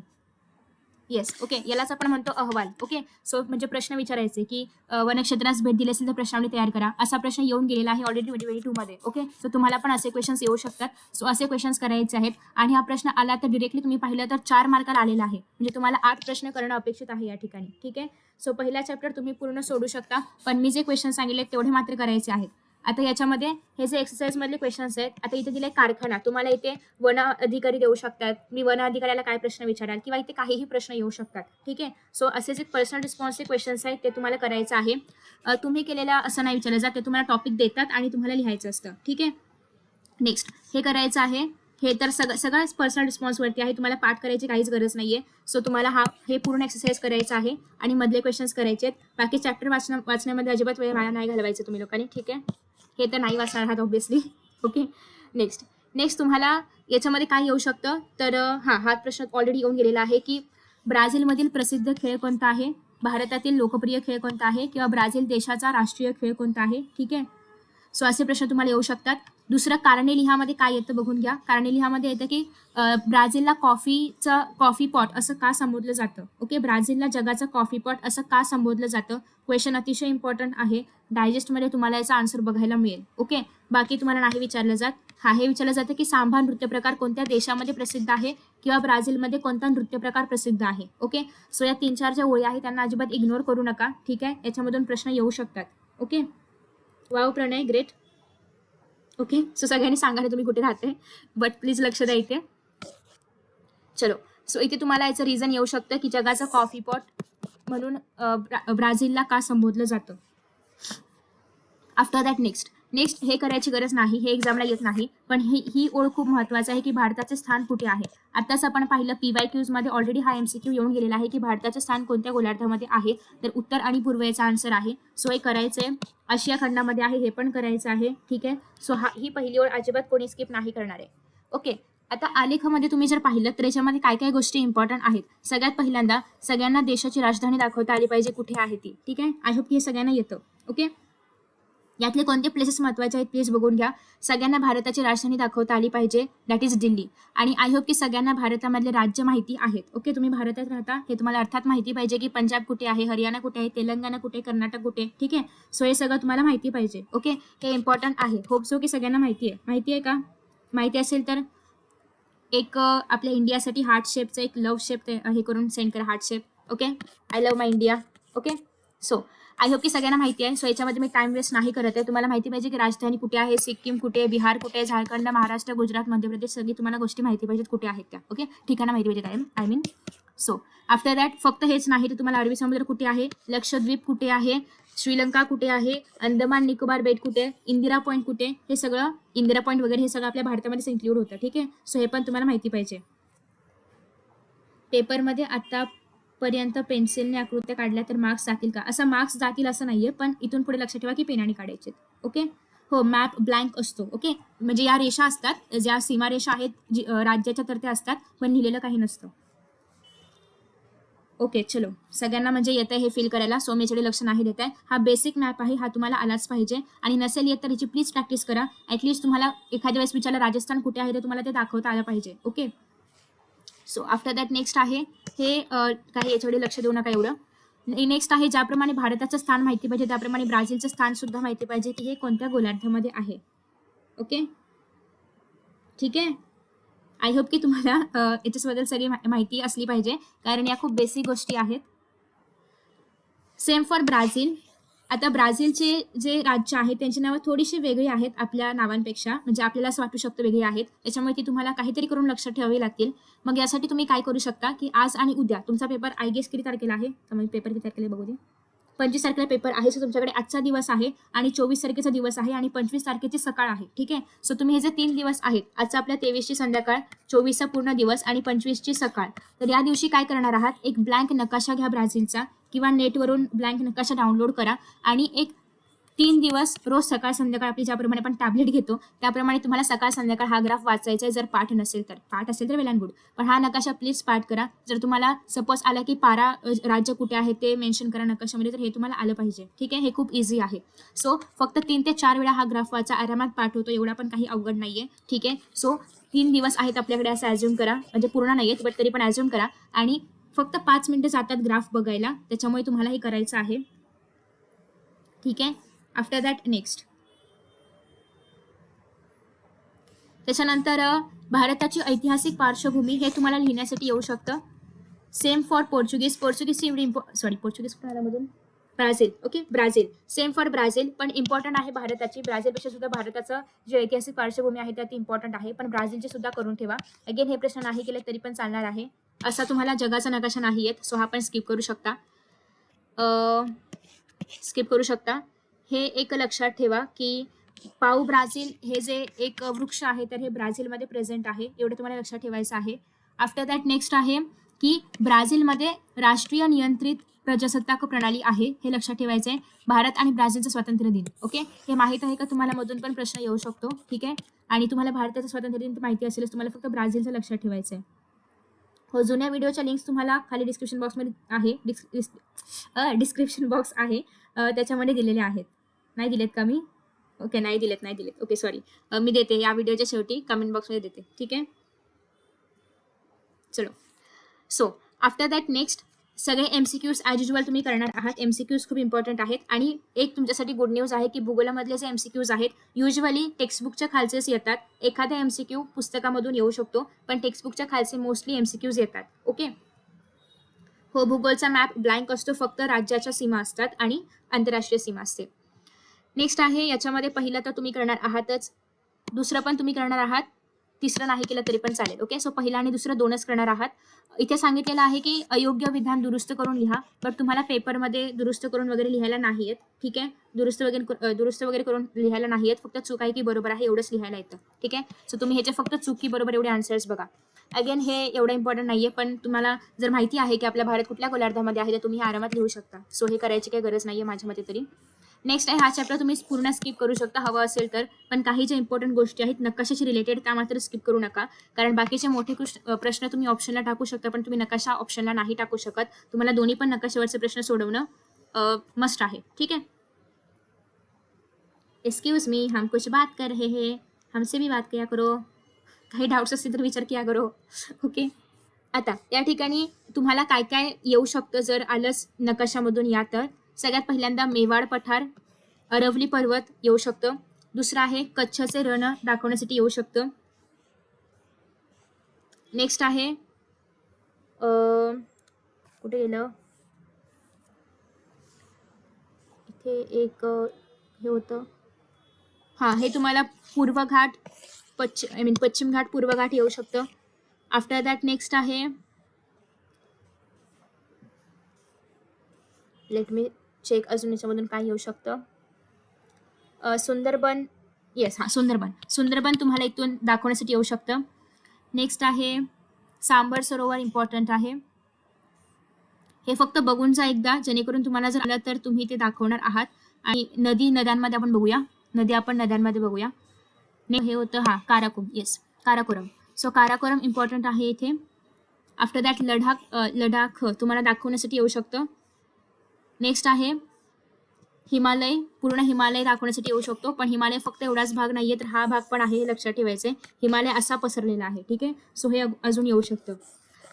येस. ओके. यालाच आपण म्हणतो अहवाल. ओके. सो म्हणजे प्रश्न विचारायचे की वनक्षेत्रास भेट दिली असेल तर प्रश्नावली तयार करा, असा प्रश्न येऊन गेलेला आहे ऑलरेडी 2022 मध्ये. ओके. सो तुम्हाला पण असे क्वेश्चन्स येऊ शकतात. सो असे क्वेश्चन्स करायचे आहेत आणि हा प्रश्न आला तर डिरेक्टली तुम्ही पाहिलं तर 4 मार्काला आलेला आहे, म्हणजे तुम्हाला 8 प्रश्न करणं अपेक्षित आहे या ठिकाणी. ठीक आहे. सो पहिला चॅप्टर तुम्ही पूर्ण सोडू शकता, पण मी जे क्वेश्चन सांगितले तेवढे मात्र करायचे आहेत. आता याच्यामध्ये हे जे एक्सरसाइज मधले क्वेश्चन्स आहेत, आता इथे दिले कारखाना, तुम्हाला इथे वन अधिकारी देऊ शकतात, मी वन अधिकाऱ्याला काय प्रश्न विचाराल, किंवा इथे काहीही प्रश्न येऊ शकतात. ठीक आहे. सो असे जे पर्सनल रिस्पॉन्सचे क्वेश्चन्स आहेत ते तुम्हाला करायचं आहे. तुम्ही केलेला असं नाही विचारलं जात, ते तुम्हाला टॉपिक देतात आणि तुम्हाला लिहायचं असतं. ठीक आहे. नेक्स्ट हे करायचं आहे, हे तर सगळंच पर्सनल रिस्पॉन्सवरती आहे, तुम्हाला पाठ करायची काहीच गरज नाहीये. सो तुम्हाला हे पूर्ण एक्सरसाइज करायचं आहे आणि मधले क्वेश्चन्स करायचे आहेत. बाकी चॅप्टर वाचण्यामध्ये अजिबात वेळ वाया नाही घालवायचं तुम्ही लोकांनी. ठीक आहे. हे तर नाही वाचणार आहात ऑब्व्हियसली. ओके. नेक्स्ट तुम्हाला याच्यामध्ये काय येऊ शकतं, तर हा प्रश्न ऑलरेडी येऊन गेलेला आहे की ब्राझीलमधील प्रसिद्ध खेळ कोणता आहे, भारतातील लोकप्रिय खेळ कोणता आहे, किंवा ब्राझील देशाचा राष्ट्रीय खेळ कोणता आहे. ठीक आहे. सो असे प्रश्न तुम्हाला येऊ शकतात. दुसरं कारणे लिहामध्ये काय येतं बघून घ्या. कारणे लिहामध्ये येतं की ब्राझीलला कॉफी पॉट असं का संबोधलं जातं. ओके, ब्राझीलला जगाचं कॉफी पॉट असं का संबोधलं जातं. क्वेश्चन अतिशय इम्पॉर्टंट आहे. डायजेस्टमध्ये तुम्हाला याचा आन्सर बघायला मिळेल. ओके, बाकी तुम्हाला नाही विचारलं जात. हे विचारलं जातं की सांभा नृत्य प्रकार कोणत्या देशामध्ये प्रसिद्ध आहे किंवा ब्राझीलमध्ये कोणता नृत्य प्रकार प्रसिद्ध आहे. ओके, सो या 3-4 ज्या ओळी आहेत त्यांना अजिबात इग्नोर करू नका. ठीक आहे, याच्यामधून प्रश्न येऊ शकतात. ओके, वाव प्रणय, ग्रेट. ओके, सो सगळ्यांनी सांगा तुम्ही कुठे राहते, बट प्लीज लक्ष द्या इथे. चलो, सो इथे तुम्हाला याचं रिझन येऊ शकतं की जगाचं कॉफी पॉट म्हणून ब्राझीलला का संबोधलं जातं. आफ्टर दॅट नेक्स्ट हे करायची गरज नाही, हे एक्झामला येत नाही, पण ही ओळ खूप महत्त्वाचं आहे की भारताचे स्थान कुठे आहे. आताच आपण पाहिलं PYQमध्ये ऑलरेडी हा MCQ येऊन गेलेला आहे की भारताचे स्थान कोणत्या गोलार्धामध्ये आहे. तर उत्तर आणि पूर्व याचा आन्सर आहे. सो हे करायचं आहे. आशिया खंडामध्ये आहे, हे पण करायचं आहे. ठीक आहे, सो ही पहिली ओळ अजिबात कोणी स्किप नाही करणार आहे. ओके, आता आलेखामध्ये तुम्ही जर पाहिलं तर याच्यामध्ये काय काय गोष्टी इम्पॉर्टंट आहेत. सगळ्यात पहिल्यांदा सगळ्यांना देशाची राजधानी दाखवता आली पाहिजे कुठे आहे ती. ठीक आहे, आय होप की हे सगळ्यांना येतं. ओके, यातले कोणते प्लेसेस महत्त्वाचे आहेत प्लीज बघून घ्या. सगळ्यांना भारताची राजधानी दाखवता आली पाहिजे, दॅट इज दिल्ली. आणि आय होप की सगळ्यांना भारतामधले राज्य माहिती आहेत. ओके, तुम्ही भारतात राहता हे तुम्हाला अर्थात माहिती पाहिजे की पंजाब कुठे आहे, हरियाणा कुठे आहे, तेलंगणा कुठे, कर्नाटक कुठे. ठीक आहे, सो हे सगळं तुम्हाला माहिती पाहिजे. ओके, हे इम्पॉर्टंट आहे. होप सो की सगळ्यांना माहिती आहे का. माहिती असेल तर एक आपल्या इंडियासाठी हार्ट शेपचं एक लव्ह शेप हे करून सेंड करा, heart shape. Okay, I love my India. Okay, so I hope की सगळ्यांना माहिती आहे. सो याच्यामध्ये मी टाइम वेस्ट नाही करत आहे. तुम्हाला माहिती पाहिजे की राजधानी कुठे आहे, सिक्कीम कुठे, बिहार कुठे, झारखंड, महाराष्ट्र, गुजरात, मध्य प्रदेश, सगळी तुम्हाला गोष्टी माहिती पाहिजेत कुठे आहेत त्या. ओके, ठिकाणं माहिती पाहिजे I mean. So after that फक्त हेच नाही तर तुम्हाला अरबी समुद्र कुठे आहे, लक्षद्वीप कुठे आहे, श्रीलंका कुठे आहे, अंदमान निकोबार बेट कुठे, इंदिरा पॉईंट कुठे, हे सगळं इंदिरा पॉईंट वगैरे हे सगळं आपल्या भारतामध्येच इन्क्लूड होतं. ठीक आहे, सो हे पण तुम्हाला माहिती पाहिजे. पेपरमध्ये आतापर्यंत पेन्सिलने आकृत्या काढल्या तर मार्क्स जातील का. असं मार्क्स जातील असं नाहीये, पण इथून पुढे लक्षात ठेवा की पेनाने काढायचे. ओके, हो, मॅप ब्लँक असतो. ओके, म्हणजे या रेषा असतात, ज्या सीमारेषा आहेत राज्याच्या तर त्या असतात, पण लिहिलेलं काही नसतं. ओके, चलो, सगळ्यांना म्हणजे येतं हे फील करायला. सो मी याच्याकडे लक्ष नाही देत आहे. हा बेसिक मॅप आहे, हा तुम्हाला आलाच पाहिजे. आणि नसेल येत तर याची प्लीज प्रॅक्टिस करा. ॲटलिस्ट तुम्हाला एखाद्या वेळेस विचारलं राजस्थान कुठे आहे तर तुम्हाला ते दाखवता आलं पाहिजे. Okay, so after that next आहे हे काही याच्याकडे लक्ष देऊ नका एवढं. नेक्स्ट आहे ज्याप्रमाणे भारताचं स्थान माहिती पाहिजे त्याप्रमाणे ब्राझीलचं स्थान सुद्धा माहिती पाहिजे की हे कोणत्या गोलार्धामध्ये आहे. ओके, ठीक आहे, आय होप की तुम्हाला याच्याबद्दल सगळी माहिती असली पाहिजे कारण या खूप बेसिक गोष्टी आहेत. Same for Brazil. आता ब्राझीलचे जे राज्य आहेत त्यांची नावं थोडीशी वेगळी आहेत आपल्या नावांपेक्षा, म्हणजे आपल्याला असं वाटू शकतं वेगळी आहेत, त्याच्यामुळे ती तुम्हाला काहीतरी करून लक्षात ठेवावी लागतील. मग यासाठी तुम्ही काय करू शकता की आज आणि उद्या तुमचा पेपर आय गेस किती तारखेला आहे, तर पेपर किती तारखेला बघू दे. 25 तारखेला पेपर आहे. सो तुमच्याकडे आजचा दिवस आहे आणि 24 तारखेचा दिवस आहे आणि 25 तारखेची सकाळ आहे. ठीक आहे, सो तुम्ही हे जे 3 दिवस आहेत, आजचा आपल्या 23ची संध्याकाळ, 24चा पूर्ण दिवस आणि 25ची सकाळ, तर या दिवशी काय करणार आहात, एक ब्लँक नकाशा घ्या ब्राझीलचा किंवा नेटवरून ब्लँक नकाशा डाउनलोड करा आणि एक 3 दिवस रोज सकाळ संध्याकाळ आपली ज्याप्रमाणे आपण टॅबलेट घेतो त्याप्रमाणे तुम्हाला सकाळ संध्याकाळ हा ग्राफ वाचायचा आहे. जर पाठ नसेल तर, पाठ असेल तर वेल अँड गुड, पण हा नकाशा प्लीज पाठ करा. जर तुम्हाला सपोज आला की पारा राज्य कुठे आहे ते मेन्शन करा नकाशामध्ये, तर हे तुम्हाला आलं पाहिजे. ठीक आहे, हे खूप इझी आहे. सो फक्त 3 ते 4 वेळा हा ग्राफ वाचा, आरामात पाठ होतो, एवढा पण काही अवघड नाहीये. ठीक आहे, सो 3 दिवस आहेत आपल्याकडे असं ॲज्युम करा, म्हणजे पूर्ण नाही आहेत बट तरी पण ॲज्युम करा आणि फक्त 5 मिनिटं जातात ग्राफ बघायला, त्याच्यामुळे तुम्हाला हे करायचं आहे. ठीक आहे, आफ्टर दॅट नेक्स्ट त्याच्यानंतर भारताची ऐतिहासिक पार्श्वभूमी हे तुम्हाला लिहिण्यासाठी येऊ शकतं. सेम फॉर पोर्चुगीजची एवढी पोर्चुगीज कोणामधून Brazil. Okay, Brazil same for Brazil, पण इम्पॉर्टंट आहे भारताची. ब्राझीलपेक्षा सुद्धा भारताचं जे ऐतिहासिक पार्श्वभूमी आहे त्यात इम्पॉर्टंट आहे, पण ब्राझीलची सुद्धा करून ठेवा. अगेन हे प्रश्न नाही केले तरी पण चालणार आहे. असा तुम्हाला जगाचा नकाशा नाही येत, सो हा पण स्किप करू शकता. हे एक लक्षात ठेवा की पाऊ ब्राझील हे जे एक वृक्ष आहे तर हे ब्राझीलमध्ये प्रेझेंट आहे, एवढं तुम्हाला लक्षात ठेवायचं आहे. आफ्टर दॅट नेक्स्ट आहे की ब्राझीलमध्ये राष्ट्रीय नियंत्रित प्रजासत्ताक प्रणाली आहे, हे लक्षात ठेवायचं आहे. भारत आणि ब्राझीलचं स्वातंत्र्य दिन. ओके, हे माहीत आहे का तुम्हाला, मधून पण प्रश्न येऊ शकतो. ठीक आहे, आणि तुम्हाला भारताचं स्वातंत्र्य दिन माहिती असेलच, तुम्हाला फक्त ब्राझीलचं लक्षात ठेवायचं आहे. हो, जुन्या व्हिडिओच्या लिंक्स तुम्हाला खाली डिस्क्रिप्शन बॉक्समध्ये आहे, डिस्क्रिप्शन बॉक्स आहे त्याच्यामध्ये दिलेले आहेत. नाही दिलेत का मी? ओके, नाही दिलेत. Okay, sorry. मी देते या व्हिडिओच्या शेवटी कमेंट बॉक्समध्ये देते. ठीक आहे, चलो. सो आफ्टर दॅट नेक्स्ट सगळे MCQs ॲज युजल तुम्ही करणार आहात. MCQs खूप इम्पॉर्टंट आहेत. आणि एक तुमच्यासाठी गुड न्यूज आहे की भूगोलामधले जे MCQs आहेत युजली टेक्स्टबुकच्या खालचेच येतात. एखादा MCQ पुस्तकामधून येऊ शकतो, पण टेक्स्टबुकच्या खालचे मोस्टली MCQs येतात. ओके, हो, भूगोलचा मॅप ब्लँक असतो, फक्त राज्याच्या सीमा असतात आणि आंतरराष्ट्रीय सीमा असते. नेक्स्ट आहे याच्यामध्ये पहिलं तर तुम्ही करणार आहातच, दुसरं पण तुम्ही करणार आहात, तिसरं नाही केलं तरी पण चालेल. ओके, सो पहिलं आणि दुसरं दोनच करणार आहात. इथे सांगितलेलं आहे की अयोग्य विधान दुरुस्त करून लिहा, बट तुम्हाला पेपरमध्ये दुरुस्त करून वगैरे लिहायला नाही येत. ठीक आहे, दुरुस्त वगैरे करून लिहायला नाही येत, फक्त चूक आहे की बरोबर आहे एवढंच लिहायला येतं. ठीक आहे, सो तुम्ही ह्याचे फक्त चूक की बरोबर एवढे आन्सर्स बघा. अगेन हे एवढं इम्पॉर्टंट नाहीये, पण तुम्हाला जर माहिती आहे की आपला भारत कुठल्या गोलार्धामध्ये आहे तर तुम्ही आरामात लिहू शकता. सो हे करायची काही गरज नाहीये माझ्या मते तरी. नेक्स्ट आहे हा चॅप्टर तुम्ही पूर्ण स्किप करू शकता हवं असेल तर, पण काही ज्या इम्पॉर्टंट गोष्टी आहेत नकाशाशी रिलेटेड त्या मात्र स्किप करू नका, कारण बाकीचे मोठे प्रश्न तुम्ही ऑप्शनला टाकू शकता, पण तुम्ही नकाशा ऑप्शनला नाही टाकू शकत. तुम्हाला दोन्ही पण नकाशावरचे प्रश्न सोडवणं मस्ट आहे. ठीक आहे, एक्सक्यूज मी, हम कुछ बात कर रहे हैं, हमसे भी बात किया करो, काही डाऊट्स असतील तर विचार किया करो. ओके, आता या ठिकाणी तुम्हाला काय काय येऊ शकतं जर आलंच नकाशामधून या तर. सगळ्यात पहिल्यांदा मेवाड पठार, अरवली पर्वत येऊ शकतं. दुसरं आहे कच्छचे रण दाखवण्यासाठी येऊ शकतं. नेक्स्ट आहे कुठे गेलं, इथे एक हे होतं, हां, हे तुम्हाला पूर्व घाट पश्चिम घाट पूर्व घाट येऊ शकतं. आफ्टर दॅट नेक्स्ट आहे, लेट मी चेक अजून याच्यामधून काय येऊ शकतं. सुंदरबन, येस, हां, सुंदरबन तुम्हाला इथून दाखवण्यासाठी येऊ शकतं. नेक्स्ट आहे सांबर सरोवर, इम्पॉर्टंट आहे. हे फक्त बघून जा एकदा, जेणेकरून तुम्हाला जर आलं तर तुम्ही ते दाखवणार आहात. आणि नद्यांमध्ये आपण बघूया, नद्यांमध्ये बघूया. हे होतं हां Karakoram, yes, Karakoram. So Karakoram important आहे इथे. आफ्टर दॅट लडाख तुम्हाला दाखवण्यासाठी येऊ शकतं. नेक्स्ट आहे हिमालय, पूर्ण हिमालय दाखवण्यासाठी येऊ शकतो, पण हिमालय फक्त एवढाच भाग नाहीये तर हा भाग पण आहे, हे लक्षात ठेवायचं आहे. हिमालय असा पसरलेला आहे. ठीक आहे, सो हे अजून येऊ शकतं.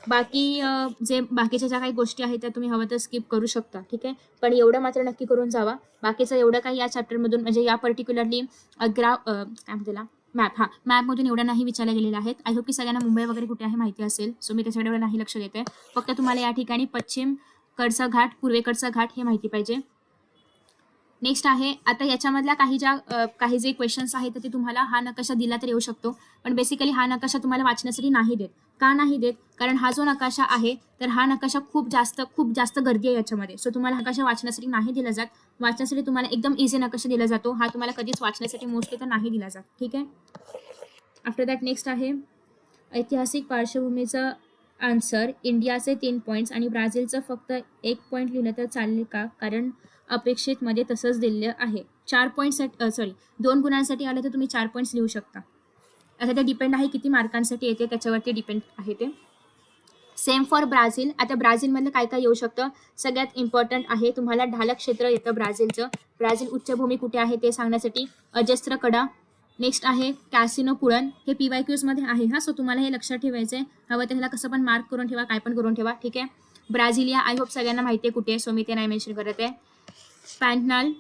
बाकी जे बाकीच्या ज्या काही गोष्टी आहेत त्या तुम्ही हवं तर स्किप करू शकता. ठीक आहे, पण एवढं मात्र नक्की करून जावा. बाकीचं एवढं काही या चॅप्टरमधून म्हणजे या पर्टिक्युलरली काय म्हणते मॅप, मॅपमधून एवढं नाही विचारल्या गेलेलं आहेत. आय होप की सगळ्यांना मुंबई वगैरे कुठे आहे माहिती असेल, सो मी त्याच्याकडे एवढं नाही लक्ष देते. फक्त तुम्हाला या ठिकाणी पश्चिमकडचा घाट, पूर्वेकडचा घाट हे माहिती पाहिजे. नेक्स्ट आहे आता याच्यामधल्या काही जे क्वेश्चन्स आहेत तर ते तुम्हाला हा नकाशा दिला तर येऊ शकतो, पण बेसिकली हा नकाशा तुम्हाला वाचण्यासाठी नाही देत. का नाही देत, कारण हा जो नकाशा आहे तर हा नकाशा खूप जास्त गर्दी आहे याच्यामध्ये. सो तुम्हाला हा नकाशा वाचण्यासाठी नाही दिला जात. वाचण्यासाठी तुम्हाला एकदम इझी नकाशा दिला जातो, हा तुम्हाला कधीच वाचण्यासाठी मोस्टली तर नाही दिला जात. ठीक आहे, आफ्टर दॅट नेक्स्ट आहे ऐतिहासिक पार्श्वभूमीचं आन्सर. इंडियाचे 3 पॉईंट्स आणि ब्राझीलचं फक्त 1 पॉईंट लिहिलं तर चालेल का, कारण अपेक्षित मध्ये तसंच दिलेलं आहे. 4 पॉईंट्स 2 गुणांसाठी आलं तर तुम्ही 4 पॉईंट्स लिहू शकता. आता ते डिपेंड आहे किती मार्कांसाठी येते त्याच्यावरती डिपेंड आहे ते. Same for Brazil. आता ब्राझीलमधलं काय काय येऊ शकतं, सगळ्यात इम्पॉर्टंट आहे तुम्हाला ढालक क्षेत्र येतं ब्राझीलचं. ब्राझील उच्चभूमी कुठे आहे ते सांगण्यासाठी अजस्त्र कडा. नेक्स्ट आहे कॅसिनो पुळण, हे PYQs मध्ये आहे हा, सो तुम्हाला हे लक्षात ठेवायचं आहे. हवं तर ह्याला कसं पण मार्क करून ठेवा, काय पण करून ठेवा. ठीक आहे, ब्राझिलिया आय होप सगळ्यांना माहिती आहे कुठे आहे, सो मी ते नाही मेन्शन करत आहे. पॅन्टनाल,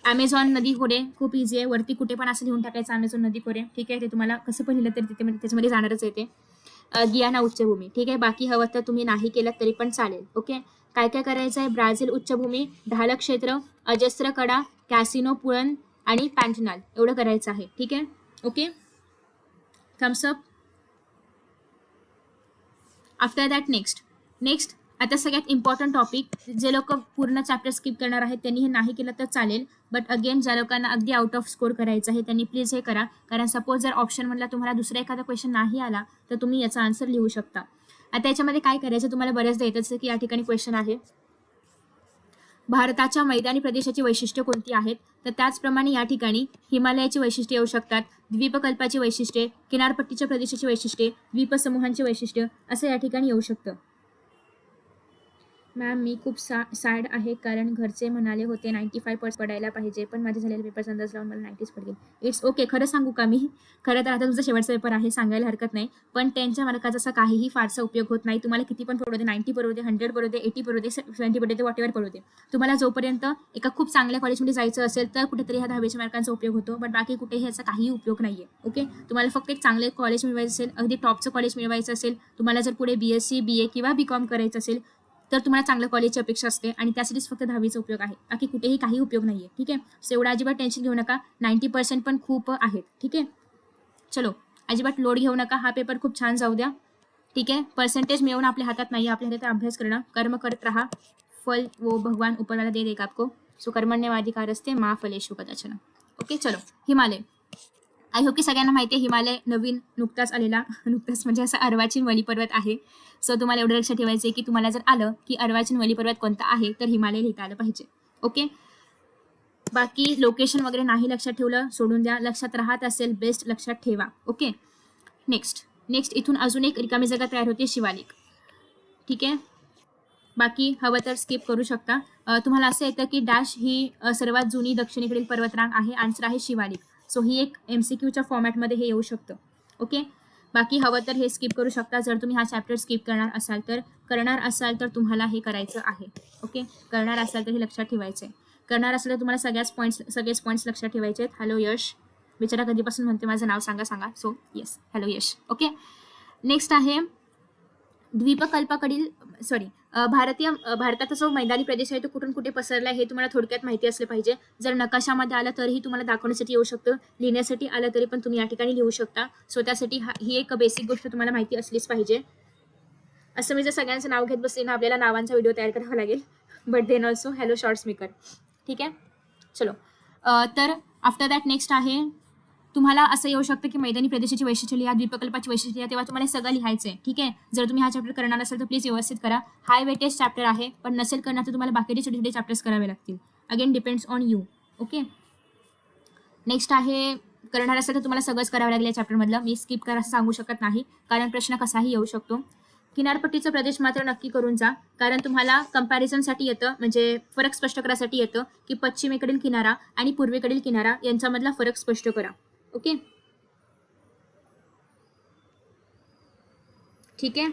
अमेझॉन नदी खोरे, खूप इझी आहे, वरती कुठे पण असं लिहून टाकायचं अमेझॉन नदी खोरे. ठीक आहे, ते तुम्हाला कसं पण लिहिलं तरी तिथे त्याच्यामध्ये जाणारच येते. गियाना उच्चभूमी. ठीक आहे, बाकी हवं तर तुम्ही नाही केलं तरी पण चालेल. ओके, काय काय करायचं आहे, ब्राझील उच्चभूमी, ढालक क्षेत्र, अजस्त्र कडा, कॅसिनो पुळण आणि पॅन्टनाल एवढं करायचं आहे. ठीक आहे, okay, Thums Up. After that next आता सगळ्यात इम्पॉर्टंट टॉपिक, जे लोक पूर्ण चॅप्टर स्किप करणार आहेत त्यांनी हे नाही केलं तर चालेल, बट अगेन ज्या लोकांना अगदी आउट ऑफ स्कोर करायचं आहे त्यांनी प्लीज हे करा, कारण सपोज जर ऑप्शनमधला तुम्हाला दुसरा एखादा क्वेश्चन नाही आला तर तुम्ही याचा आन्सर लिहू शकता. आता याच्यामध्ये काय करायचं, तुम्हाला बऱ्याचदा येतच की या ठिकाणी क्वेश्चन आहे भारताच्या मैदानी प्रदेशाची वैशिष्ट्ये कोणती आहेत, तर त्याचप्रमाणे या ठिकाणी हिमालयाची वैशिष्ट्ये येऊ शकतात, द्वीपकल्पाची वैशिष्ट्ये, किनारपट्टीच्या प्रदेशाची वैशिष्ट्ये, द्वीपसमूहांची वैशिष्ट्ये असं या ठिकाणी येऊ शकतं. मॅम मी खूप सॅड आहे कारण घरचे म्हणाले होते 95% पडायला पाहिजे, पण माझे झालेले पेपर्स अंदाज लावून मला 90च पडले. It's okay. खरं सांगू का मी? खरं तर आता तुमचा शेवटचा पेपर आहे, सांगायला हरकत नाही. पण त्यांच्या मार्काचा असा काहीही फारसा उपयोग होत नाही. तुम्हाला किती पण पडू दे, 90 पडू दे, 100 पडू दे, 80 पडू दे, 70 पडू दे, व्हॉटएव्हर पडू दे. तुम्हाला जोपर्यंत एका खूप चांगल्या कॉलेजमध्ये जायचं असेल तर कुठेतरी ह्या 10वीच्या मार्कांचा उपयोग होतो, पण बाकी कुठेही याचा काहीही उपयोग नाहीये. ओके. तुम्हाला फक्त एक चांगले कॉलेज मिळवायचं असेल, अगदी टॉपचं कॉलेज मिळवायचं असेल, तुम्हाला जर पुढे BSc, BA किंवा BCom करायचं असेल, तर तुम्हाला चांगल्या कॉलेजची अपेक्षा असते आणि त्यासाठीच फक्त 10वीचा उपयोग आहे. बाकी कुठेही काही उपयोग नाहीये. ठीक आहे. सो एवढं अजिबात टेन्शन घेऊ नका. 90% पण खूप आहेत. ठीक आहे. चलो, अजिबात लोड घेऊ नका. हा पेपर खूप छान जाऊ द्या. ठीक आहे. पर्सेंटेज मिळवणं आपल्या हातात नाही, आपल्या हातात अभ्यास करणं. कर्म करत राहा. फल वो भगवान ऊपर दे देगा आपको. सो कर्मण्यवाधिकारस्ते मा फलेषु कदाचन. ओके. चलो, हिमालय. आय होप की सगळ्यांना माहिती आहे हिमालय नवीन नुकताच आलेला नुकताच म्हणजे असा अर्वाचीन वली पर्वत आहे. सो तुम्हाला एवढं लक्षात ठेवायचं आहे की तुम्हाला जर आलं की अर्वाचीन वली पर्वत कोणता आहे तर हिमालय लिहिता आलं पाहिजे. ओके. बाकी लोकेशन वगैरे नाही लक्षात ठेवलं सोडून द्या. लक्षात राहत असेल बेस्ट लक्षात ठेवा. ओके. नेक्स्ट इथून अजून एक रिकामी जागा तयार होते, शिवालिक. ठीक आहे. बाकी हवं तर स्किप करू शकता. तुम्हाला असं येतं की डॅश ही सर्वात जुनी दक्षिणेकडील पर्वतरांग आहे. आन्सर आहे शिवालिक. सो ही एक MCQच्या फॉर्मॅटमध्ये हे येऊ शकतं. ओके. बाकी हवं तर हे स्किप करू शकता. जर तुम्ही हा चॅप्टर स्किप करणार असाल तर तुम्हाला हे करायचं आहे. ओके. करणार असाल तर हे लक्षात ठेवायचं आहे. करणार असेल तर तुम्हाला सगळेच पॉईंट्स लक्षात ठेवायचे आहेत. हॅलो यश, बिचारा कधीपासून म्हणते माझं नाव सांगा. सो येस, हॅलो यश. ओके. नेक्स्ट आहे द्वीपकल्पाकडील भारताचा जो मैदानी प्रदेश आहे तो कुठून कुठे पसरला आहे हे तुम्हाला थोडक्यात माहिती असलं पाहिजे. जर नकाशामध्ये आलं तरीही तुम्हाला दाखवण्यासाठी येऊ शकतं, लिहिण्यासाठी आलं तरी पण तुम्ही या ठिकाणी लिहू शकता. सो त्यासाठी ही एक बेसिक गोष्ट तुम्हाला माहिती असलीच पाहिजे. असं मी जर सगळ्यांचं नाव घेत बसले ना आपल्याला नावांचा व्हिडिओ तयार करावा लागेल. But then also hello shorts maker. ठीक आहे. चलो, तर आफ्टर दॅट नेक्स्ट आहे तुम्हाला असं येऊ शकतं की मैदानी प्रदेशाची वैशिष्ट्य लिहा, द्वीपकल्पाची वैशिष्ट्य लिहा. तेव्हा तुम्हाला सगळं लिहायचं आहे. ठीक आहे. जर तुम्ही हा चॅप्टर करणार असाल तर प्लीज व्यवस्थित करा. हाय वेटेज चॅप्टर आहे, पण नसेल करणार तर तुम्हाला बाकीचे छोटे छोटे चॅप्टर्स करावे लागतील. Again depends on you. Okay. Next आहे करणार असेल तर तुम्हाला सगळंच करावं लागेल या चॅप्टरमधलं. मी स्किप करा असं सांगू शकत नाही कारण प्रश्न कसाही येऊ शकतो. किनारपट्टीचा प्रदेश मात्र नक्की करून जा कारण तुम्हाला कंपॅरिझनसाठी येतं, म्हणजे फरक स्पष्ट करायसाठी येतं की पश्चिमेकडील किनारा आणि पूर्वेकडील किनारा यांच्यामधला फरक स्पष्ट करा. ओके. ठीक आहे.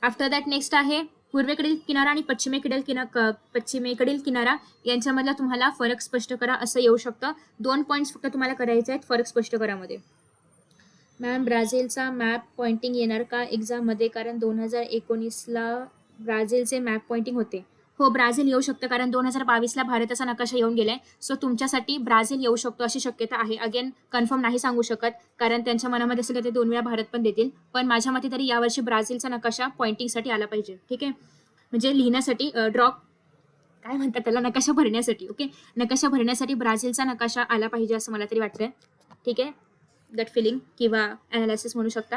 आफ्टर दॅट नेक्स्ट आहे पूर्वेकडील किनारा आणि पश्चिमेकडील किनारा यांच्यामधला तुम्हाला फरक स्पष्ट करा असं येऊ शकतं. 2 पॉईंट्स फक्त तुम्हाला करायचे आहेत फरक स्पष्ट करामध्ये. मॅम ब्राझीलचा मॅप पॉइंटिंग येणार का एक्झाममध्ये, कारण 2019ला ब्राझीलचे मॅप पॉइंटिंग होते. हो, ब्राझील येऊ शकतं कारण 2022ला भारताचा नकाशा येऊन गेलाय. सो तुमच्यासाठी ब्राझील येऊ शकतो अशी शक्यता आहे. अगेन कन्फर्म नाही सांगू शकत कारण त्यांच्या मनामध्ये असेल तर ते 2 वेळा भारत पण देतील, पण माझ्या मते तरी यावर्षी ब्राझीलचा नकाशा पॉइंटिंगसाठी आला पाहिजे. ठीक आहे. म्हणजे लिहिण्यासाठी काय म्हणतात त्याला, नकाशा भरण्यासाठी. ओके. नकाशा भरण्यासाठी ब्राझीलचा नकाशा आला पाहिजे असं मला तरी वाटतंय. ठीक आहे. गट फिलिंग किंवा ॲनालिसिस म्हणू शकता.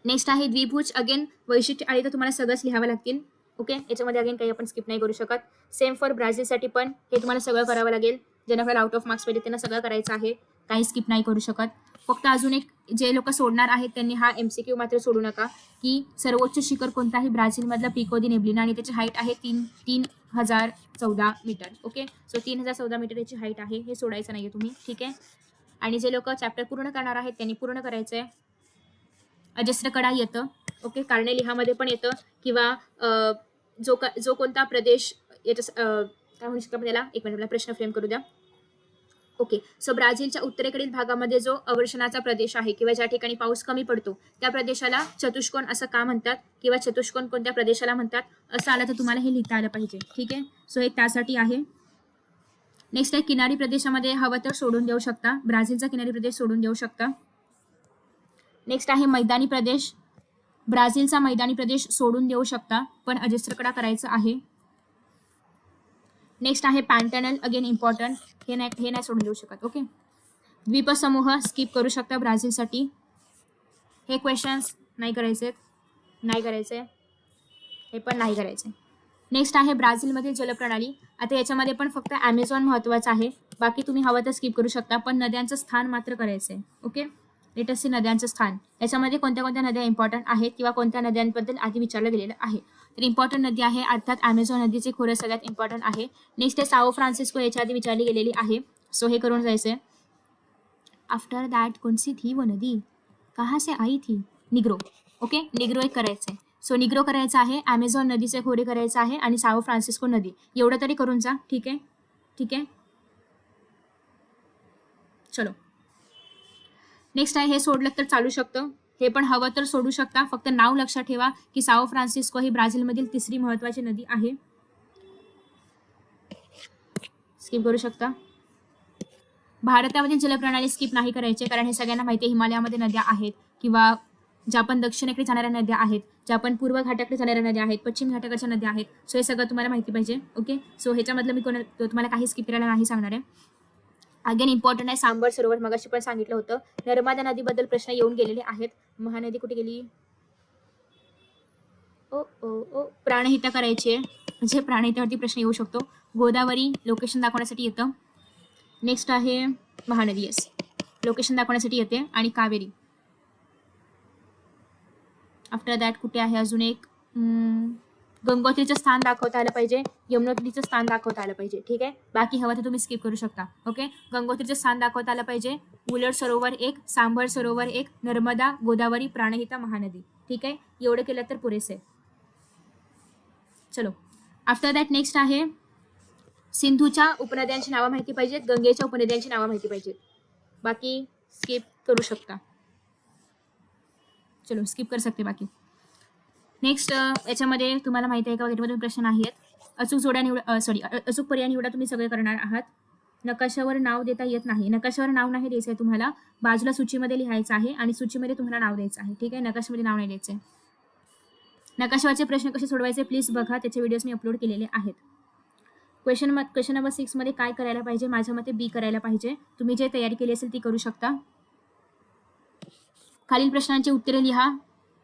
नेक्स्ट आहे द्विभुज. अगेन वैशिष्ट्य आली तर तुम्हाला सगळंच लिहावं लागतील. ओके. याच्यामध्ये अगेन काही आपण स्किप नाही करू शकत. सेम फॉर ब्राझीलसाठी पण हे तुम्हाला सगळं करावं लागेल. ज्यांना आपल्याला आउट ऑफ मार्क्स पाहिजे त्यांना सगळं करायचं आहे, काही स्किप नाही करू शकत. फक्त अजून एक जे लोक सोडणार आहेत त्यांनी हा MCQ मात्र सोडू नका की सर्वोच्च शिखर कोणता आहे ब्राझीलमधला पिको दी नेब्लिना आणि त्याची हाईट आहे 3014 मीटर. ओके. सो 3014 मीटर याची हाईट आहे, हे सोडायचं नाहीये तुम्ही. ठीक आहे. आणि जे लोक चॅप्टर पूर्ण करणार आहेत त्यांनी पूर्ण करायचं आहे. अजस्र कडा येतं. ओके. कारणे लिहामध्ये पण येतं किंवा जो कोणता प्रदेश याच्या काय म्हणू शकतो त्याला, एक मिनिट मला प्रश्न फ्रेम करू द्या. ओके. सो ब्राझीलच्या उत्तरेकडील भागामध्ये जो अवर्षणाचा प्रदेश आहे किंवा ज्या ठिकाणी पाऊस कमी पडतो त्या प्रदेशाला चतुष्कोण असं का म्हणतात किंवा चतुष्कोण कोणत्या प्रदेशाला म्हणतात असं आलं तर तुम्हाला हे लिहिता आलं पाहिजे. ठीक आहे. सो हे त्यासाठी आहे. नेक्स्ट आहे किनारी प्रदेशामध्ये हवं तर सोडून देऊ शकता, ब्राझीलचा किनारी प्रदेश सोडून देऊ शकता. नेक्स्ट आहे मैदानी प्रदेश. ब्राझीलचा मैदानी प्रदेश सोडून देऊ शकता पण अजस्त्रकडा करायचं आहे. नेक्स्ट आहे पॅन्टनल. अगेन इम्पॉर्टंट, हे नाही सोडून देऊ शकत. ओके. द्वीपसमूह स्किप करू शकता ब्राझीलसाठी. हे क्वेश्चन्स नाही करायचे, हे पण नाही करायचे. नेक्स्ट आहे ब्राझीलमधील जलप्रणाली. आता याच्यामध्ये पण फक्त ॲमेझॉन महत्त्वाचं आहे, बाकी तुम्ही हवं तर स्किप करू शकता, पण नद्यांचं स्थान मात्र करायचं आहे. ओके. लेटस सी नद्यांचं स्थान. याच्यामध्ये कोणत्या कोणत्या नद्या इम्पॉर्टंट आहेत किंवा कोणत्या नद्यांबद्दल आधी विचारलं गेलेलं आहे. तर इम्पॉर्टंट नदी आहे अर्थात ॲमेझॉन नदीचे खोरे सगळ्यात इम्पॉर्टंट आहे. नेक्स्ट आहे साओ फ्रान्सिस्को, याच्या आधी विचारली गेलेली आहे. सो हे करून जायचं आहे. आफ्टर दॅट कौन सी थी वो नदी, कहाँ से आई थी? निग्रो. ओके, निग्रो एक करायचं आहे. सो निग्रो करायचं आहे, ॲमेझॉन नदीचे खोरे करायचं आहे आणि साओ फ्रान्सिस्को नदी, एवढं तरी करून जा. ठीक आहे, ठीक आहे. चलो नेक्स्ट आहे, हे सोडलं तर चालू शकतं, हे पण हवं तर सोडू शकता. फक्त नाव लक्षात ठेवा की साओ फ्रान्सिस्को ही ब्राझीलमधील तिसरी महत्त्वाची नदी आहे. स्किप करू शकता. भारतामधील जलप्रणाली स्किप नाही करायचे, कारण हे सगळ्यांना माहिती आहे हिमालयामध्ये नद्या आहेत किंवा ज्या पण दक्षिणेकडे जाणाऱ्या नद्या आहेत, ज्या पण पूर्व घाटाकडे जाणाऱ्या नद्या आहेत, पश्चिम घाटाकडच्या नद्या आहेत. सो हे सगळं तुम्हाला माहिती पाहिजे. ओके, सो ह्याच्यामधलं मी तुम्हाला काही स्किप करायला नाही सांगणार आहे. अगेन इम्पॉर्टंट आहे सांबर सरोवर, मगाशी पण सांगितलं होतं. नर्मदा नदीबद्दल प्रश्न येऊन गेलेले आहेत. महानदी कुठे गेली? ओ ओ ओ प्राणहिता करायची आहे, म्हणजे प्राणहितावरती प्रश्न येऊ शकतो. गोदावरी लोकेशन दाखवण्यासाठी येतं. नेक्स्ट आहे महानदी, येस लोकेशन दाखवण्यासाठी येते. आणि कावेरी. आफ्टर दॅट कुठे आहे अजून एक, गंगोत्रीचं स्थान दाखवता आलं पाहिजे, यमुनोत्रीचं स्थान दाखवता आलं पाहिजे. ठीक आहे, बाकी हवं तर तुम्ही स्किप करू शकता. ओके, गंगोत्रीचं स्थान दाखवता आलं पाहिजे, उलट सरोवर एक, सांभर सरोवर एक, नर्मदा, गोदावरी, प्राणहिता, महानदी. ठीक आहे, एवढं केलं तर पुरेसे. चलो आफ्टर दॅट नेक्स्ट आहे, सिंधूच्या उपनद्यांची नावं माहिती पाहिजेत, गंगेच्या उपनद्यांची नावं माहिती पाहिजेत. बाकी स्किप करू शकता. चलो स्किप कर सकते बाकी. नेक्स्ट याच्यामध्ये तुम्हाला माहिती आहे का वगैरे प्रश्न नाही आहेत. अचूक जोड्या निवडा, अचूक पर्याय निवडा. तुम्ही सगळे करणार आहात. नकाशावर नाव देता येत नाही, नकाशावर नाव नाही द्यायचं आहे तुम्हाला, बाजूला सूचीमध्ये लिहायचं आहे आणि सूचीमध्ये तुम्हाला नाव द्यायचं आहे. ठीक आहे, नकाशामध्ये नाव नाही द्यायचं आहे. नकाशावरचे प्रश्न कसे सोडवायचे प्लीज बघा, त्याचे व्हिडिओज मी अपलोड केलेले आहेत. क्वेश्चन नंबर 6 मध्ये काय करायला पाहिजे? माझ्या मते बी करायला पाहिजे. तुम्ही जे तयारी केली असेल ती करू शकता. खालील प्रश्नांची उत्तरे लिहा.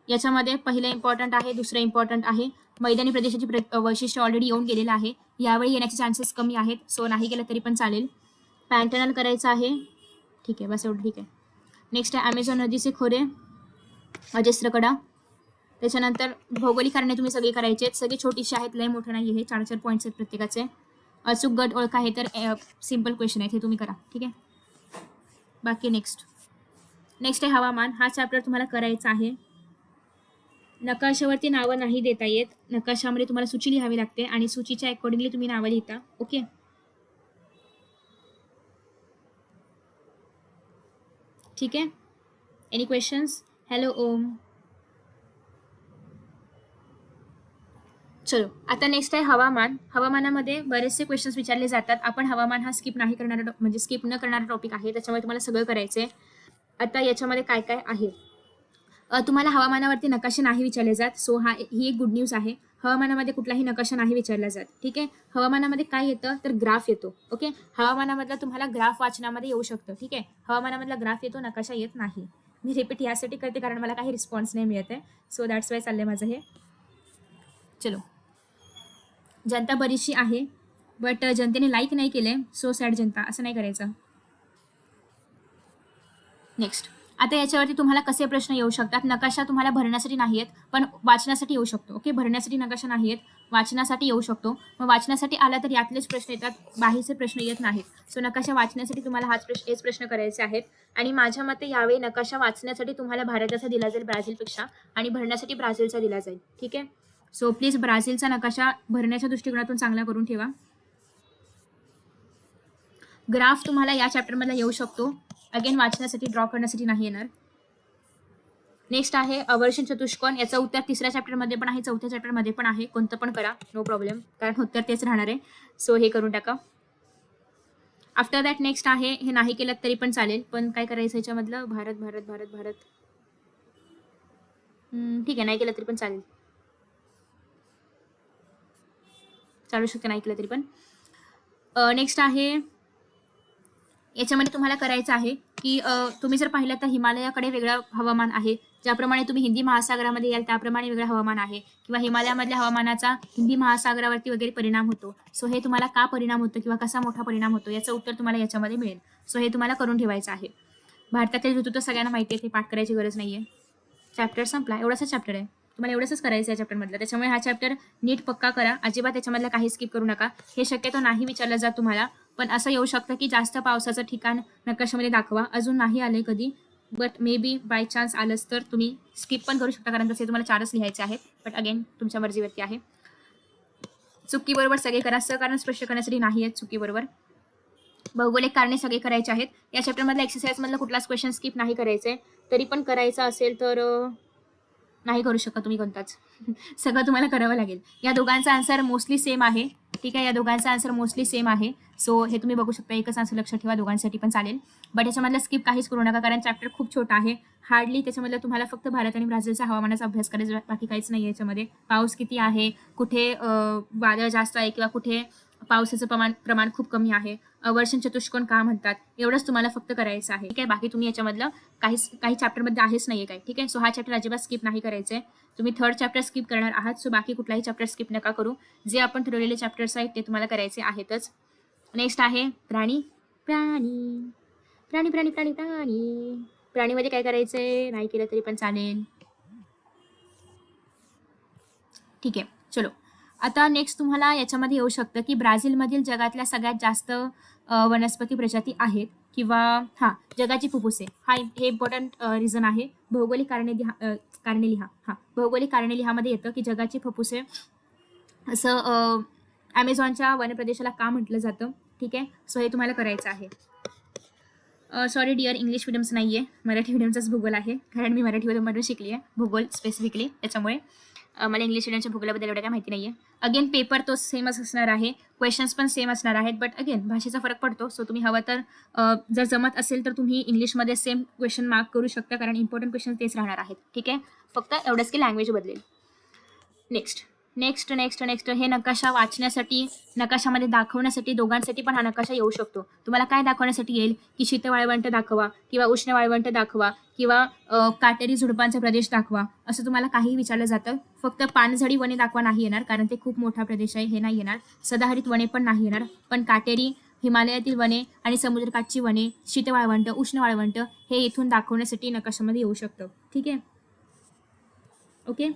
याच्यामध्ये पहिलं इम्पॉर्टंट आहे, दुसरं इम्पॉर्टंट आहे. मैदानी प्रदेशाची वैशिष्ट्य ऑलरेडी येऊन गेलेलं आहे, यावेळी येण्याचे चान्सेस कमी आहेत. सो नाही गेलं तरी पण चालेल. पॅन्टनल करायचं आहे. ठीक आहे, बस एवढं ठीक आहे. नेक्स्ट आहे ॲमेझॉन नदीचे खोरे, अजस्त्रकडा. त्याच्यानंतर भौगोलिक कारणे तुम्ही सगळे करायचे आहेत, सगळे छोटीशी आहेत, लय मोठं नाही आहे. 4-4 पॉईंट्स आहेत प्रत्येकाचे. अचूक गट ओळखा, हे तर सिम्पल क्वेश्चन आहेत, हे तुम्ही करा. ठीक आहे, बाकी नेक्स्ट आहे हवामान. हा चॅप्टर तुम्हाला करायचा आहे. नकाशावरती नावं नाही देता येत, नकाशामध्ये तुम्हाला सूची लिहावी लागते आणि सूचीच्या अकॉर्डिंगली तुम्ही नावं लिहिता. ओके, ठीक आहे. Any questions? हॅलो ओम. चलो आता नेक्स्ट आहे हवामान. हवामानामध्ये बरेचसे क्वेश्चन्स विचारले जातात. आपण हवामान हा स्किप नाही करणारा, म्हणजे स्किप न करणारा टॉपिक आहे, त्याच्यामुळे तुम्हाला सगळं करायचं आहे. आता याच्यामध्ये काय काय आहे, तुम्हाला हवामानावरती नकाशे नाही विचारले जात. सो ही एक गुड न्यूज आहे. हवामानामध्ये कुठलाही नकाशा नाही विचारला जात. ठीक आहे, हवामानामध्ये काय येतं तर ग्राफ येतो. ओके, हवामानामधला तुम्हाला ग्राफ वाचनामध्ये येऊ शकतो. ठीक आहे, हवामानामधला ग्राफ येतो, नकाशा येत नाही. मी रिपीट यासाठी करते कारण मला काही रिस्पॉन्स नाही मिळत आहे. सो दॅट्स वाय चाललंय माझं हे. चलो, जनता बरीचशी आहे बट जनतेने लाईक नाही केलंय. सो सॅड जनता, असं नाही करायचं. नेक्स्ट, आता याच्यावरती तुम्हाला कसे प्रश्न येऊ शकतात? नकाशा तुम्हाला भरण्यासाठी नाही आहेत पण वाचण्यासाठी येऊ शकतो. ओके, भरण्यासाठी नकाशा नाही आहेत, वाचण्यासाठी येऊ शकतो. मग वाचण्यासाठी आला तर यातलेच प्रश्न येतात, बाहेरचे प्रश्न येत नाहीत. सो नकाशा वाचण्यासाठी तुम्हाला हेच प्रश्न करायचे आहेत. आणि माझ्या मते यावेळी नकाशा वाचण्यासाठी तुम्हाला भारताचा दिला जाईल ब्राझीलपेक्षा, आणि भरण्यासाठी ब्राझीलचा दिला जाईल. ठीक आहे, सो प्लीज ब्राझीलचा नकाशा भरण्याच्या दृष्टिकोनातून चांगला करून ठेवा. ग्राफ तुम्हाला या चॅप्टरमधला येऊ शकतो, अगेन वाचण्यासाठी, ड्रॉ करण्यासाठी नाही येणार. नेक्स्ट आहे अवर्षण चतुष्कोन. याचं उत्तर 3ऱ्या चॅप्टरमध्ये पण आहे, 4थ्या चॅप्टरमध्ये पण आहे. कोणतं पण करा, नो प्रॉब्लेम, कारण उत्तर तेच राहणार आहे. सो हे करून टाका. आफ्टर दॅट नेक्स्ट आहे, हे नाही केलं तरी पण चालेल, पण काय करायचं ह्याच्यामधलं, भारत भारत भारत भारत. ठीक आहे, नाही केलं तरी पण चालेल, चालू शकते नाही केलं तरी पण. नेक्स्ट आहे, याच्यामध्ये तुम्हाला करायचं आहे की तुम्ही जर पाहिलं तर हिमालयाकडे वेगळं हवामान आहे. ज्याप्रमाणे तुम्ही हिंदी महासागरामध्ये याल त्याप्रमाणे वेगळं हवामान आहे, किंवा हिमालयामधल्या हवामानाचा हिंदी महासागरावरती वगैरे परिणाम होतो. सो हे तुम्हाला का परिणाम होतो किंवा कसा मोठा परिणाम होतो याचं उत्तर तुम्हाला याच्यामध्ये मिळेल. सो हे तुम्हाला करून ठेवायचं आहे. भारतातील ऋतू तर सगळ्यांना माहिती आहे, ते पाठ करायची गरज नाही आहे. चॅप्टर संपला, एवढाच चॅप्टर आहे, तुम्हाला एवढंच करायचं आहे चॅप्टरमधलं. त्याच्यामुळे हा चॅप्टर नीट पक्का करा, अजिबात त्याच्यामधलं काही स्किप करू नका. हे शक्यतो नाही विचारलं जात तुम्हाला, पण असं येऊ शकतं की जास्त पावसाचं ठिकाण नकाशामध्ये दाखवा. अजून नाही आले कधी, but may be by chance आलंच तर तुम्ही स्किप पण करू शकता, कारण तसे तुम्हाला 4च लिहायचे आहेत. बट अगेन तुमच्या मर्जीवरती आहे. चुकी बरोबर सगळे करा, सहकारण स्पष्ट करण्यासाठी नाही आहेत चुकी बरोबर. भौगोलिक कारणे सगळे करायचे आहेत. या चॅप्टरमधल्या एक्सरसाइज मधला कुठलाच क्वेश्चन स्किप नाही करायचंय. तरी पण करायचा असेल तर नाही करू शकत तुम्ही कोणताच. सगळं तुम्हाला करावं लागेल. या दोघांचा आन्सर मोस्टली सेम आहे. ठीक आहे, या दोघांचा आन्सर मोस्टली सेम आहे. सो हे तुम्ही बघू शकता, एकच आन्सर लक्षात ठेवा, दोघांसाठी पण चालेल. बट याच्यामधलं स्किप काहीच करू नका, कारण चॅप्टर खूप छोटा आहे. हार्डली त्याच्यामधलं तुम्हाला फक्त भारत आणि ब्राझीलचा हवामानाचा अभ्यास करायचा, बाकी काहीच नाही याच्यामध्ये. पाऊस किती आहे, कुठे वादळ जास्त आहे किंवा कुठे पावसाचं प्रमाण खूप कमी आहे, वर्षण चतुष्कोण का म्हणतात, एवढंच तुम्हाला फक्त करायचं आहे. ठीक आहे, बाकी तुम्ही याच्यामधलं काही चॅप्टरमध्ये आहेच नाहीये काय. ठीक आहे, सो हा चॅप्टर अजिबात स्किप नाही करायचंय. तुम्ही 3rd चॅप्टर स्किप करणार आहात, सो बाकी कुठलाही चॅप्टर स्किप नका करू. जे आपण ठरवलेले चॅप्टर्स आहेत ते तुम्हाला करायचे आहेतच. नेक्स्ट आहे प्राणी. प्राणी प्राणी प्राणी प्राणी प्राणी प्राणीमध्ये काय करायचंय, नाही केलं तरी पण चालेल. ठीक आहे, चलो. आता नेक्स्ट तुम्हाला याच्यामध्ये येऊ शकतं की ब्राझीलमधील जगातल्या सगळ्यात जास्त वनस्पती प्रजाती आहेत, किंवा जगाची फुफ्फुसे. हे इम्पॉर्टंट रिझन आहे. भौगोलिक कारणे लिहा. भौगोलिक कारणे लिहामध्ये येतं की जगाची फुफ्फुसे असं ॲमेझॉनच्या वनप्रदेशाला का म्हटलं जातं. ठीक आहे, सो हे तुम्हाला करायचं आहे. सॉरी डिअर, इंग्लिश मिडियमचं नाही आहे, मराठी मिडियमचाच भूगोल आहे, कारण मी मराठी मिडियममधून शिकली आहे भूगोल स्पेसिफिकली. त्याच्यामुळे मला इंग्लिश मिडियमच्या भूगोलाबद्दल एवढं काय माहिती नाही आहे. अगेन पेपर तो सेमच असणार आहे, क्वेश्चन्स पण सेम असणार आहेत, बट अगेन भाषेचा फरक पडतो. सो तुम्ही हवं तर जर जमत असेल तर तुम्ही इंग्लिशमध्ये सेम क्वेश्चन मार्क करू शकता, कारण इम्पॉर्टंट क्वेश्चन तेच राहणार आहेत. ठीक आहे, फक्त एवढंच की लँग्वेज बदलेल. नेक्स्ट नेक्स्ट नेक्स्ट नेक्स्ट हे नकाशा वाचण्यासाठी, नकाशामध्ये दाखवण्यासाठी, दोघांसाठी पण हा नकाशा येऊ शकतो. तुम्हाला काय दाखवण्यासाठी येईल की शीत वाळवंट दाखवा, किंवा उष्ण वाळवंट दाखवा, किंवा काटेरी झुडपांचा प्रदेश दाखवा, असं तुम्हाला काही विचारलं जातं. फक्त पानझडी वने दाखवा नाही येणार, कारण ते खूप मोठा प्रदेश आहे, हे नाही येणार. सदाहरित वने पण नाही येणार, पण काटेरी, हिमालयातील वने आणि समुद्रकाठची वने, शीत वाळवंट, उष्ण वाळवंट हे इथून दाखवण्यासाठी नकाशामध्ये येऊ शकतं. ठीक आहे, ओके.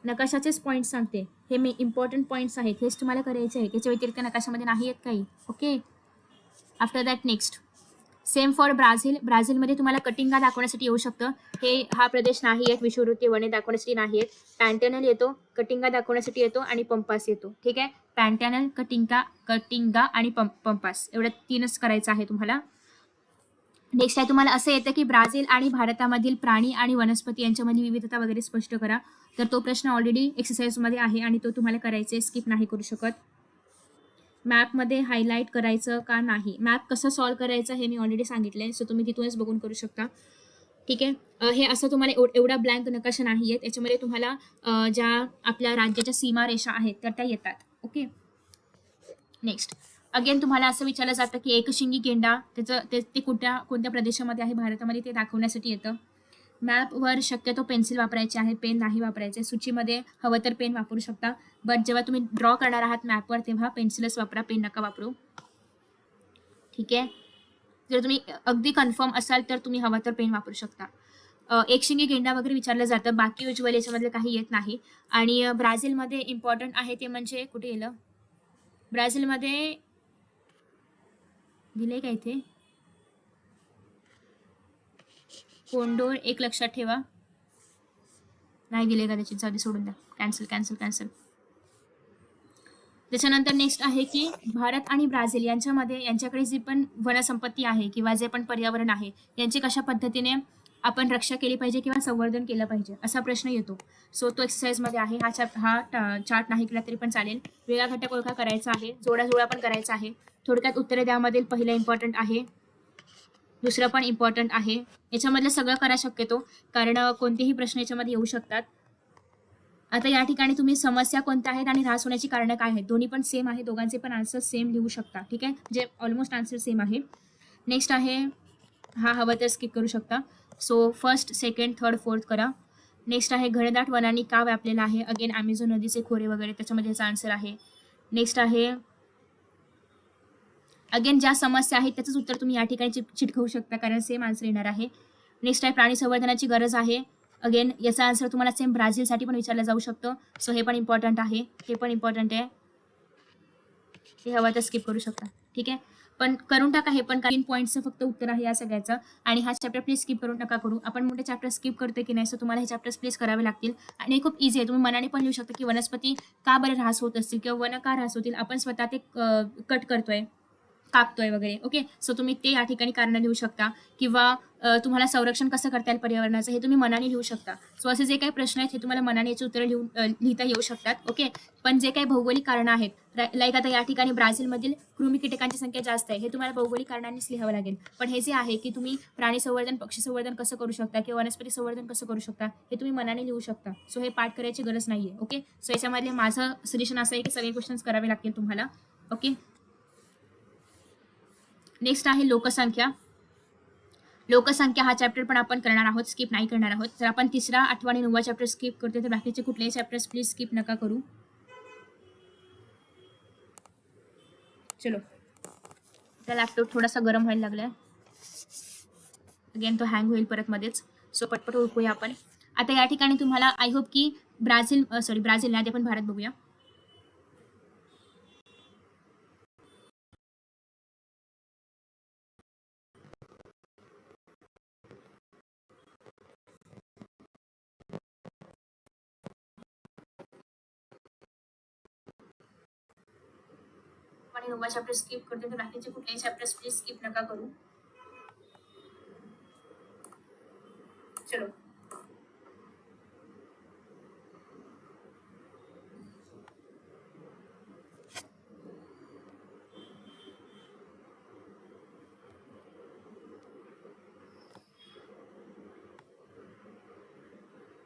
नकाशाचेच पॉईंट्स सांगते, हे मी इम्पॉर्टंट पॉईंट्स आहेत, हेच तुम्हाला करायचे आहे. त्याच्या व्यतिरिक्त नकाशामध्ये नाही आहेत काही. Okay, after that next same for ब्राझीलमध्ये तुम्हाला कटिंगा दाखवण्यासाठी येऊ शकतं. हा प्रदेश नाही आहेत, विषुववृत्तीय वने दाखवण्यासाठी नाही आहेत. पॅन्टॅनल येतो, कटिंगा दाखवण्यासाठी येतो, आणि पंपास येतो. ठीक आहे, पॅन्टॅनल, कटिंगा आणि पंपास, एवढं 3च करायचं आहे तुम्हाला. नेक्स्ट आहे तुम्हाला असं येतं की ब्राझील आणि भारतामधील प्राणी आणि वनस्पती यांच्यामधील विविधता वगैरे स्पष्ट करा. तर तो प्रश्न ऑलरेडी एक्सरसाइजमध्ये आहे आणि तो तुम्हाला करायचा आहे, स्किप नाही करू शकत. मॅपमध्ये हायलाईट करायचं का नाही, मॅप कसं सॉल्व्ह करायचं हे मी ऑलरेडी सांगितलं आहे, सो तुम्ही तिथूनच बघून करू शकता. ठीक आहे, हे असं तुम्हाला एवढा ब्लँक नकाशा नाही आहेत, याच्यामध्ये तुम्हाला ज्या आपल्या राज्याच्या सीमारेषा आहेत तर त्या येतात. ओके, नेक्स्ट अगेन तुम्हाला असं विचारलं जातं की एकशिंगी गेंडा ते कोणत्या प्रदेशामध्ये आहे भारतामध्ये, ते दाखवण्यासाठी येतं. मॅपवर शक्यतो पेन्सिल वापरायचे आहे, पेन नाही वापरायचे. सूचीमध्ये हवं तर पेन वापरू शकता, बट जेव्हा तुम्ही ड्रॉ करणार आहात मॅपवर तेव्हा पेन्सिलच वापरा, पेन नका वापरू. ठीक आहे, जर तुम्ही अगदी कन्फर्म असाल तर तुम्ही हवं तर पेन वापरू शकता. एकशिंगी गेंडा वगैरे विचारलं जातं, बाकी उज्ज्वल याच्यामधलं काही येत नाही. आणि ब्राझीलमध्ये इम्पॉर्टंट आहे ते म्हणजे, कुठे गेलं, ब्राझीलमध्ये दिले का इथे, कोंडोर एक लक्षात ठेवा, नाही दिले का त्याची, जाऊ सोडून द्या, कॅन्सल. त्याच्यानंतर नेक्स्ट आहे की भारत आणि ब्राझील यांच्याकडे जी पण वनसंपत्ती आहे किंवा जे पण पर्यावरण आहे यांची कशा पद्धतीने आपण रक्षा केली पाहिजे किंवा संवर्धन केलं पाहिजे, असा प्रश्न येतो. सो तो एक्सरसाइजमध्ये आहे. हा चार्ट नाही केला तरी पण चालेल. वेगळा घटक ओळखा करायचा आहे, जोडा पण करायचा आहे. थोडक्यात उत्तरे द्यामधील पहिलं इम्पॉर्टंट आहे, दुसरं पण इम्पॉर्टंट आहे. याच्यामधलं सगळं करा शक्यतो, कारण कोणतेही प्रश्न याच्यामध्ये येऊ शकतात. आता या ठिकाणी तुम्ही समस्या कोणत्या आहेत आणि ऱ्हास होण्याची कारणं काय आहेत, दोन्ही पण सेम आहे, दोघांचे पण आन्सर सेम लिहू शकता. ठीक आहे, जे ऑलमोस्ट आन्सर सेम आहे. नेक्स्ट आहे, हा हवं तर स्किप करू शकता. So first, second, third, fourth करा. नेक्स्ट आहे घनदाट वनांनी का व्यापलेला आहे, अगेन ॲमेझॉन नदीचे खोरे वगैरे त्याच्यामध्ये याचा आन्सर आहे. नेक्स्ट आहे अगेन ज्या समस्या आहेत त्याचंच उत्तर तुम्ही या ठिकाणी चिटकवू शकता, कारण सेम आन्सर येणार आहे. नेक्स्ट आहे प्राणी संवर्धनाची गरज आहे. अगेन याचा आन्सर तुम्हाला सेम ब्राझीलसाठी पण विचारला जाऊ शकतो. सो हे पण इम्पॉर्टंट आहे, हे पण इम्पॉर्टंट आहे. हे हवं तर स्किप करू शकता, ठीक आहे. पण करून टाका हे पण, 3 पॉईंटचं फक्त उत्तर आहे या सगळ्याचं. आणि हा चॅप्टर प्लीज स्किप करून नका करू. आपण मोठे चॅप्टर स्किप करतोय की नाही, सो तुम्हाला हे चॅप्टर्स प्लीज करावे लागतील. आणि हे खूप इझी आहे. तुम्ही मनाने पण लिहू शकता की वनस्पती का बरं ऱ्हास होत असतील किंवा वन का ऱ्हास होतील, आपण स्वतः ते कट करतोय, कापतोय वगैरे. ओके, सो तुम्ही ते या ठिकाणी कारण लिहू शकता. किंवा तुम्हाला संरक्षण कसं करता येईल पर्यावरणाचं, हे तुम्ही मनाने लिहू शकता. सो असे जे काही प्रश्न आहेत हे तुम्हाला मनाने याची उत्तरं लिहिता येऊ शकतात. ओके, पण जे काही भौगोलिक कारणं आहेत, लाईक आता या ठिकाणी ब्राझीलमधील कृमी कीटकांची संख्या जास्त आहे, हे तुम्हाला भौगोलिक कारणांनीच लिहावं लागेल. पण हे जे आहे की तुम्ही प्राणी संवर्धन, पक्षी संवर्धन कसं करू शकता किंवा वनस्पती संवर्धन कसं करू शकता, हे तुम्ही मनाने लिहू शकता. सो हे पाठ करायची गरज नाहीये. ओके, सो याच्यामधले माझं सजेशन असं आहे की सगळे क्वेश्चन्स करावे लागतील तुम्हाला. ओके, नेक्स्ट आहे लोकसंख्या. लोकसंख्या हा चॅप्टर पण आपण करणार आहोत, स्किप नाही करणार आहोत. जर आपण 3रा, 8वा आणि 9वा चॅप्टर स्किप करतोय तर बाकीचे कुठलेही चॅप्टर्स प्लीज स्किप नका करू. चलो, त्या लॅपटॉप थोडासा गरम व्हायला लागलाय. अगेन तो हँग होईल परत मध्येच. सो पटपट ओळखूया आपण. आता या ठिकाणी तुम्हाला आय होप की ब्राझील नाही, आधी आपण भारत बघूया. आणि 9वा चॅप्टर स्किप करते तर बाकीचे कुठलेही चॅप्टर्स प्लीज स्किप नका करू. चलो,